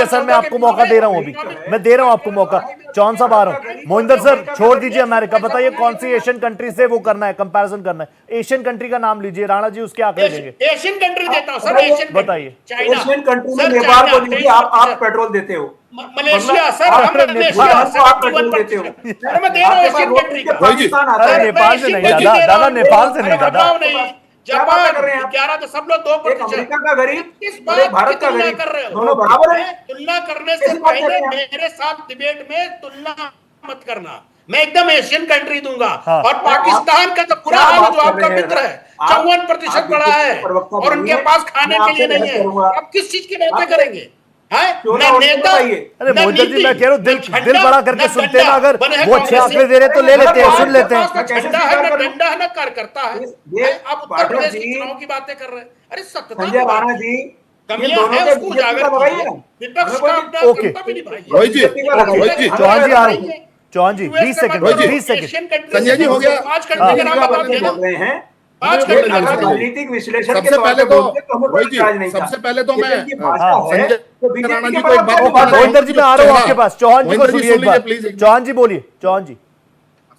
सर मैं आपको मौका दे रहा हूं अभी, मैं दे रहा हूं आपको मौका। चौहान साहब आ रहा हूं। मोहिंदर सर छोड़ दीजिए अमेरिका, बताइए कौन सी एशियन कंट्री से वो करना है, कंपैरिजन करना है। एशियन कंट्री का नाम लीजिए, राणा जी उसके आंकड़े देंगे। एशियन कंट्री देता हूँ सर, एशियन बताइए। चाइना, एशियन कंट्री में सर, नेपाल को चाइना, दीजिए। आप पेट्रोल देते हो। मलेशिया सर, आप हम नेपाल मलेशिया को आप पेट्रोल देते हो। 71%। मैं दे रहा हूँ आपके पास एशियन रोड कंट्री के का। पाकिस्तान आता अरे है। नेपाल से नहीं दादा, दादा नेपाल से नहीं दादा। क्या बात कर रहे हैं आप? 11 तो सब लोग 2%। एक अमेरिका का गरीब किस और बात एक भारत की का तुलना गरीब, कर रहे हो? दोनों बराबर हैं। तुलना करने से कैसी बात कर पहले रहे हैं आप? मेरे साथ डिबेट में तुलना मत करना। मैं एकदम एशियन कंट्री दूंगा। हाँ। और पाकिस्तान का तो पूरा क्या हाल है बात जो कर आपका रहे हैं? मित्र है, आप- 54% आप बढ़ा बीजेपी है के प्रवक्ता और उनके बनिए। पास खाने मैं के लिए आपसे नहीं बहस है। करूंगा। आप किस चीज की बातें आप- करेंगे? क्यों न ना उनको नेता, बताइए। अरे न मोहिंदर जी नीति, मैं कह रहा हूँ न दिल झंडा, बड़ा करके न सुनते हैं ना, डंडा। अगर बने हैं वो अच्छे कांग्रेसी। आंकड़े दे रहे तो ले लेते हैं, सुन लेते हैं। आपका कैसे झंडा स्वीकार है, न करूं? डंडा है, न कार्यकर्ता है। ये आप उत्तर पाठक प्रदेश के जी- चुनाव की बातें कर रहे हैं। अरे सत्यता संजय की बात राणा है। जी, इन कमियां दोनों हैं के उसको बीजेपी उजागर का लगाइए कीजिए। ना। विपक्ष हमें का कोई- अपना ओके। चिंता भी निभाइए। रोहित जी, बीजेपी का लगाइए। रोहित जी, चौहान जी आ रहा हूं। लगाइए। चौहान जी यूएस 20 से सेकंड मत करो, 20 second Asian country Sanjay ji, से हो गया। 5 कंट्री के नाम बता देना। बोल रहे हैं। 5 हमें कंट्री बोलने के दीजिए नाम अगर संजय जी। राजनीतिक विश्लेषण के सबसे तौर पहले पे तो बोलते हमें कोई रोहित इतराज नहीं जी, था। सबसे पहले तो ये मैं जिनकी भाषा है, संजय तो बीजेपी राणा के जी को एक बराबर बात नहीं बताना बोल रहे हैं। मोहिंदर जी मैं आ रहा हूं आपके पास। चौहान जी को मोहिंदर जी, सुनिए एक सुन बार। लीजिए, प्लीज। चौहान जी बोलिए। चौहान जी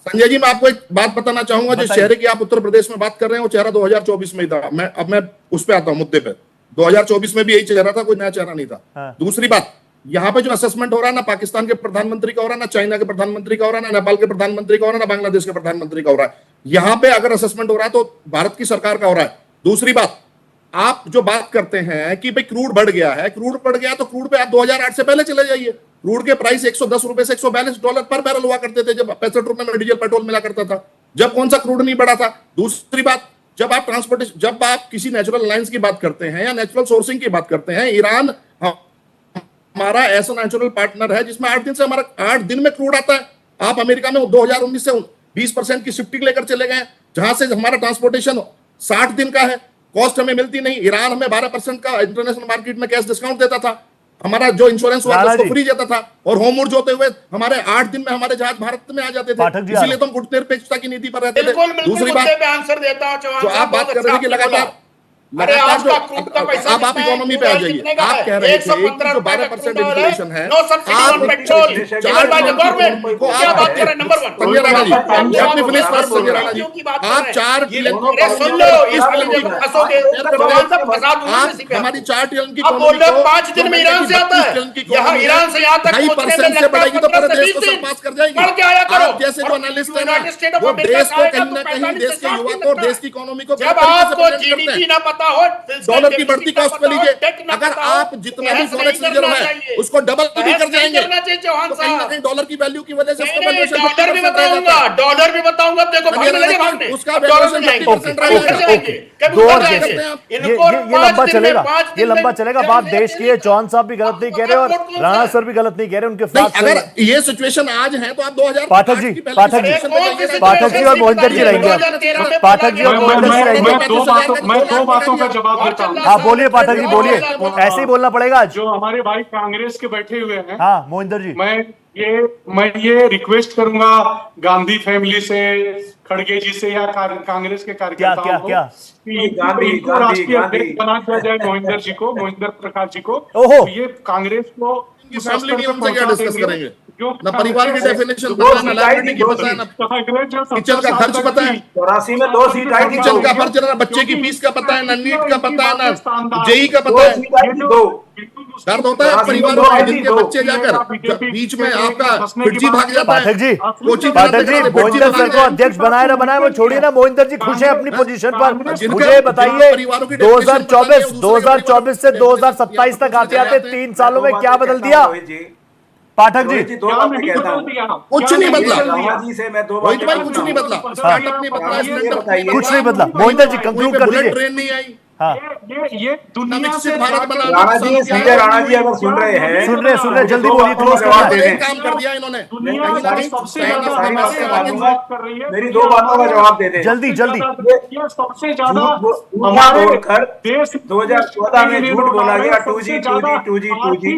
संजय जी, मैं आपको एक बात बताना चाहूंगा। जिस बताइए। चेहरे की आप उत्तर प्रदेश में बात कर रहे हैं वो चेहरा 2024 में ही था। मैं उस पे आता हूं, मुद्दे पे। 2024 में भी यही चेहरा था, कोई नया चेहरा नहीं था। हाँ। दूसरी बात, यहाँ पे जो असेसमेंट हो रहा है ना पाकिस्तान के प्रधानमंत्री का हो रहा है, ना चाइना के प्रधानमंत्री का हो रहा है, ना नेपाल के प्रधानमंत्री का हो रहा है, ना बांग्लादेश के प्रधानमंत्री का हो रहा है। यहाँ पे अगर असेसमेंट हो रहा है तो भारत की सरकार का हो रहा है। दूसरी बात, आप जो बात करते हैं कि भाई क्रूड बढ़ गया है, क्रूड बढ़ गया तो क्रूड पे आप 2008 से पहले चले जाइए। क्रूड के प्राइस 110 रुपए से $142 पर बैरल हुआ करते थे जब 65 रुपए में डीजल पेट्रोल मिला करता था। जब कौन सा क्रूड नहीं बढ़ा था। दूसरी बात, जब आप ट्रांसपोर्टेशन, जब आप किसी नेचुरल लाइंस की बात करते हैं या नेचुरल सोर्सिंग की बात करते हैं, ईरान हमारा ऐसा नेचुरल पार्टनर है जिसमें 8 दिन से हमारा 8 दिन में क्रूड आता है। आप अमेरिका में 2019 से 20% की शिफ्टिंग लेकर चले गए, जहां से हमारा ट्रांसपोर्टेशन 60 दिन का है, कॉस्ट हमें मिलती नहीं। ईरान हमें 12% का इंटरनेशनल मार्केट में कैश डिस्काउंट देता था, हमारा जो इंश्योरेंस हुआ राणा उसको जी। फ्री देता था, और होमवर्ड होते हुए हमारे 8 दिन में हमारे जहाज भारत में आ जाते पाठक थे। जी, इसीलिए तो हम गुटनिरपेक्षता की नीति पर रहते थे। बिल्कुल बिल्कुल दूसरी मुद्दे बात पे आंसर देता हूं चौहान जो साहब, आप बात बहुत कर रहे थे कि अच्छा आपने लगातार बोला। अरे आज का क्रूड का पैसा अब आप कितना है? इकोनॉमी पे क्रूड आ ऑयल जाइए। कितने का आप है? कह रहे थे 115 कि जो रुपए का 12% क्रूड ऑयल इन्फ्लेशन है, नो सब्सिडी आप ऑन पेट्रोल चार गिवन बाय द गवर्नमेंट। को क्या बात कर रहे हैं? Number 1 Sanjay Rana ji, Punjab let me finish first, Sanjay Rana ji. की बात कर आप रहे हैं। 4 ये ट्रिलियन अरे सुन लो, इस वाले में फंसोगे। चौहान साहब फंसा दूंगा आप किसी पे हमारी आपको। 4 ट्रिलियन की आप बोल रहे हो 5 दिन में ईरान से आता है, यहाँ ईरान से यहाँ तक पहुंचने में 2% से लगता है बढ़ेगी तो 15 पूरे से देश को 20 दिन। सरपास कर जाएगी। बढ़ के आया करो। आप जैसे जो और एनालिस्ट है यूनाइटेड स्टेट ना, ऑफ वो अमेरिका देश से को आएगा कहीं तो ना कहीं 45 देश से के 60 युवा दिन को और लगता है। देश की इकोनॉमी को जब किस तरीके से आपको present करते जीडीपी हैं। ना पता हो, डॉलर की बढ़ती कॉस्ट पे लीजिए, अगर आप जितना भी फॉरेक्स रिजर्व है उसको डबल भी कर जाएंगे तो कहीं ना कहीं डॉलर की वैल्यू की वजह से उसका वैल्यूएशन डॉलर भी बताऊंगा, डॉलर भी बताऊंगा। देखो भागने लगे भागने, उसका अब डॉलर में valuation जाएंगे, 50% कभी उधर रहेगा। जाएंगे, कभी दो उधर और जाएंगे। केस इनको ये 5 लंबा दिन में, चलेगा, 5 ये दिन में लंबा चलेगा। बात देश की है, चौहान साहब भी गलत नहीं कह रहे और राणा सर भी गलत नहीं कह रहे, उनके नहीं, साथ अगर ये सिचुएशन आज है तो आप 2000 पाठक जी, पाठक जी, पाठक जी और मोहिंदर जी रहेंगे। पाठक जी और मोहिंदर जी रहेंगे। मैं दो बातों का जवाब देता हूँ। हाँ बोलिए पाठक जी, बोलिए, ऐसे ही बोलना पड़ेगा आज। जो हमारे भाई कांग्रेस के बैठे हुए हैं, हाँ मोहिंदर जी, मैं ये रिक्वेस्ट करूंगा गांधी फैमिली से, खड़गे जी से या कांग्रेस के कार्यकर्ताओं को क्या? कि गांधी, इनको राष्ट्रीय गांधी। अध्यक्ष बना दिया जाए मोहिंदर जी को, मोहिंदर प्रकाश जी को। ओहो। तो ये कांग्रेस को फैमिली नियम से क्या डिस्कस करेंगे? ना परिवार की डेफिनेशन पता है, ना लाइबिलिटी की पता है, ना किचन का खर्च पता है, 84 में 2 सीट आई थी, किचन का खर्च, ना बच्चे की फीस का पता है, ना नीट का पता है, ना जेई का पता है। 2 सीट आई थी, 2 दर्द होता है परिवारों में जिनके बच्चे जाकर बीच में आपका फिरजी भाग जाता है। पाठक जी, कोचिंग पाठक जी, मोहिंदर सर को अध्यक्ष बनाए ना बनाए वो छोड़िए ना, मोहिंदर जी खुश है अपनी पोजीशन पर। मुझे बताइए 2024 से 2027 तक आते आते 3 सालों में क्या बदल दिया पाठक जी? जी 2 बातें कहता हूं। कुछ नहीं बदला रामा जी से मैं 2 रोहित बातें भाई, कुछ नहीं बदला, हाँ। स्टार्टअप नहीं बदला, सिलेंडर कुछ नहीं बदला। मोहिंदर जी कंक्लूड कर बुलेट दीजिए। ट्रेन नहीं आई, हाँ, ये दुनिया से भारत बना, राणा जी, संजय राणा जी अगर सुन रहे हैं, सुन रहे, जल्दी दो बोलिए, बातों क्लोज का करना जवाब है। दे दें। काम कर दिया इन्होंने। दुनिया कहीं ना में कहीं सबसे सारी ज्यादा बातें मालूम है। बात कर रही है। मेरी 2 बातों का जवाब दे दें। जल्दी जल्दी। ये सबसे ज्यादा हमारे हमारे देश 2014 में झूठ बोला गया 2G 2G 2G।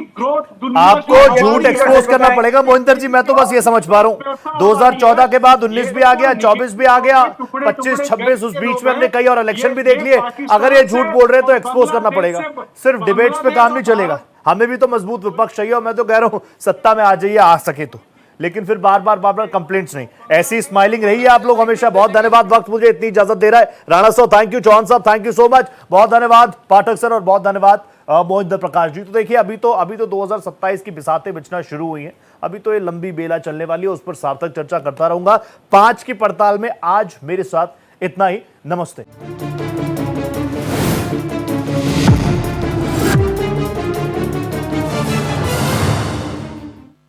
आपको झूठ एक्सपोज करना पड़ेगा मोहिंदर जी, मैं तो बस ये समझ पा रहा हूं 2014 के बाद 19 भी आ गया, 24 भी आ गया, 25 26 उस बीच में हमने कई और इलेक्शन भी देख लिए। अगर ये झूठ बोल रहे हैं तो एक्सपोज करना पड़ेगा। सिर्फ डिबेट्स पे काम नहीं चलेगा, हमें भी तो मजबूत विपक्ष चाहिए। और मैं तो कह रहा हूं सत्ता में आ जाइए, आ सके तो, लेकिन फिर बार बार कंप्लेंट्स नहीं। ऐसी स्माइलिंग रही है आप लोग हमेशा। बहुत धन्यवाद, वक्त मुझे इतनी इजाजत दे रहा है। राणा साहब थैंक यू, चौहान साहब थैंक यू सो मच, बहुत धन्यवाद, पाठक सर और बहुत धन्यवाद मोहिंदर प्रकाश जी। तो देखिए अभी तो 2027 की बिसातें बिछना शुरू हुई हैं। अभी तो ये लंबी बेला चलने वाली है, उस पर सार्थक चर्चा करता रहूंगा। 5 की पड़ताल में आज मेरे साथ इतना ही। नमस्ते।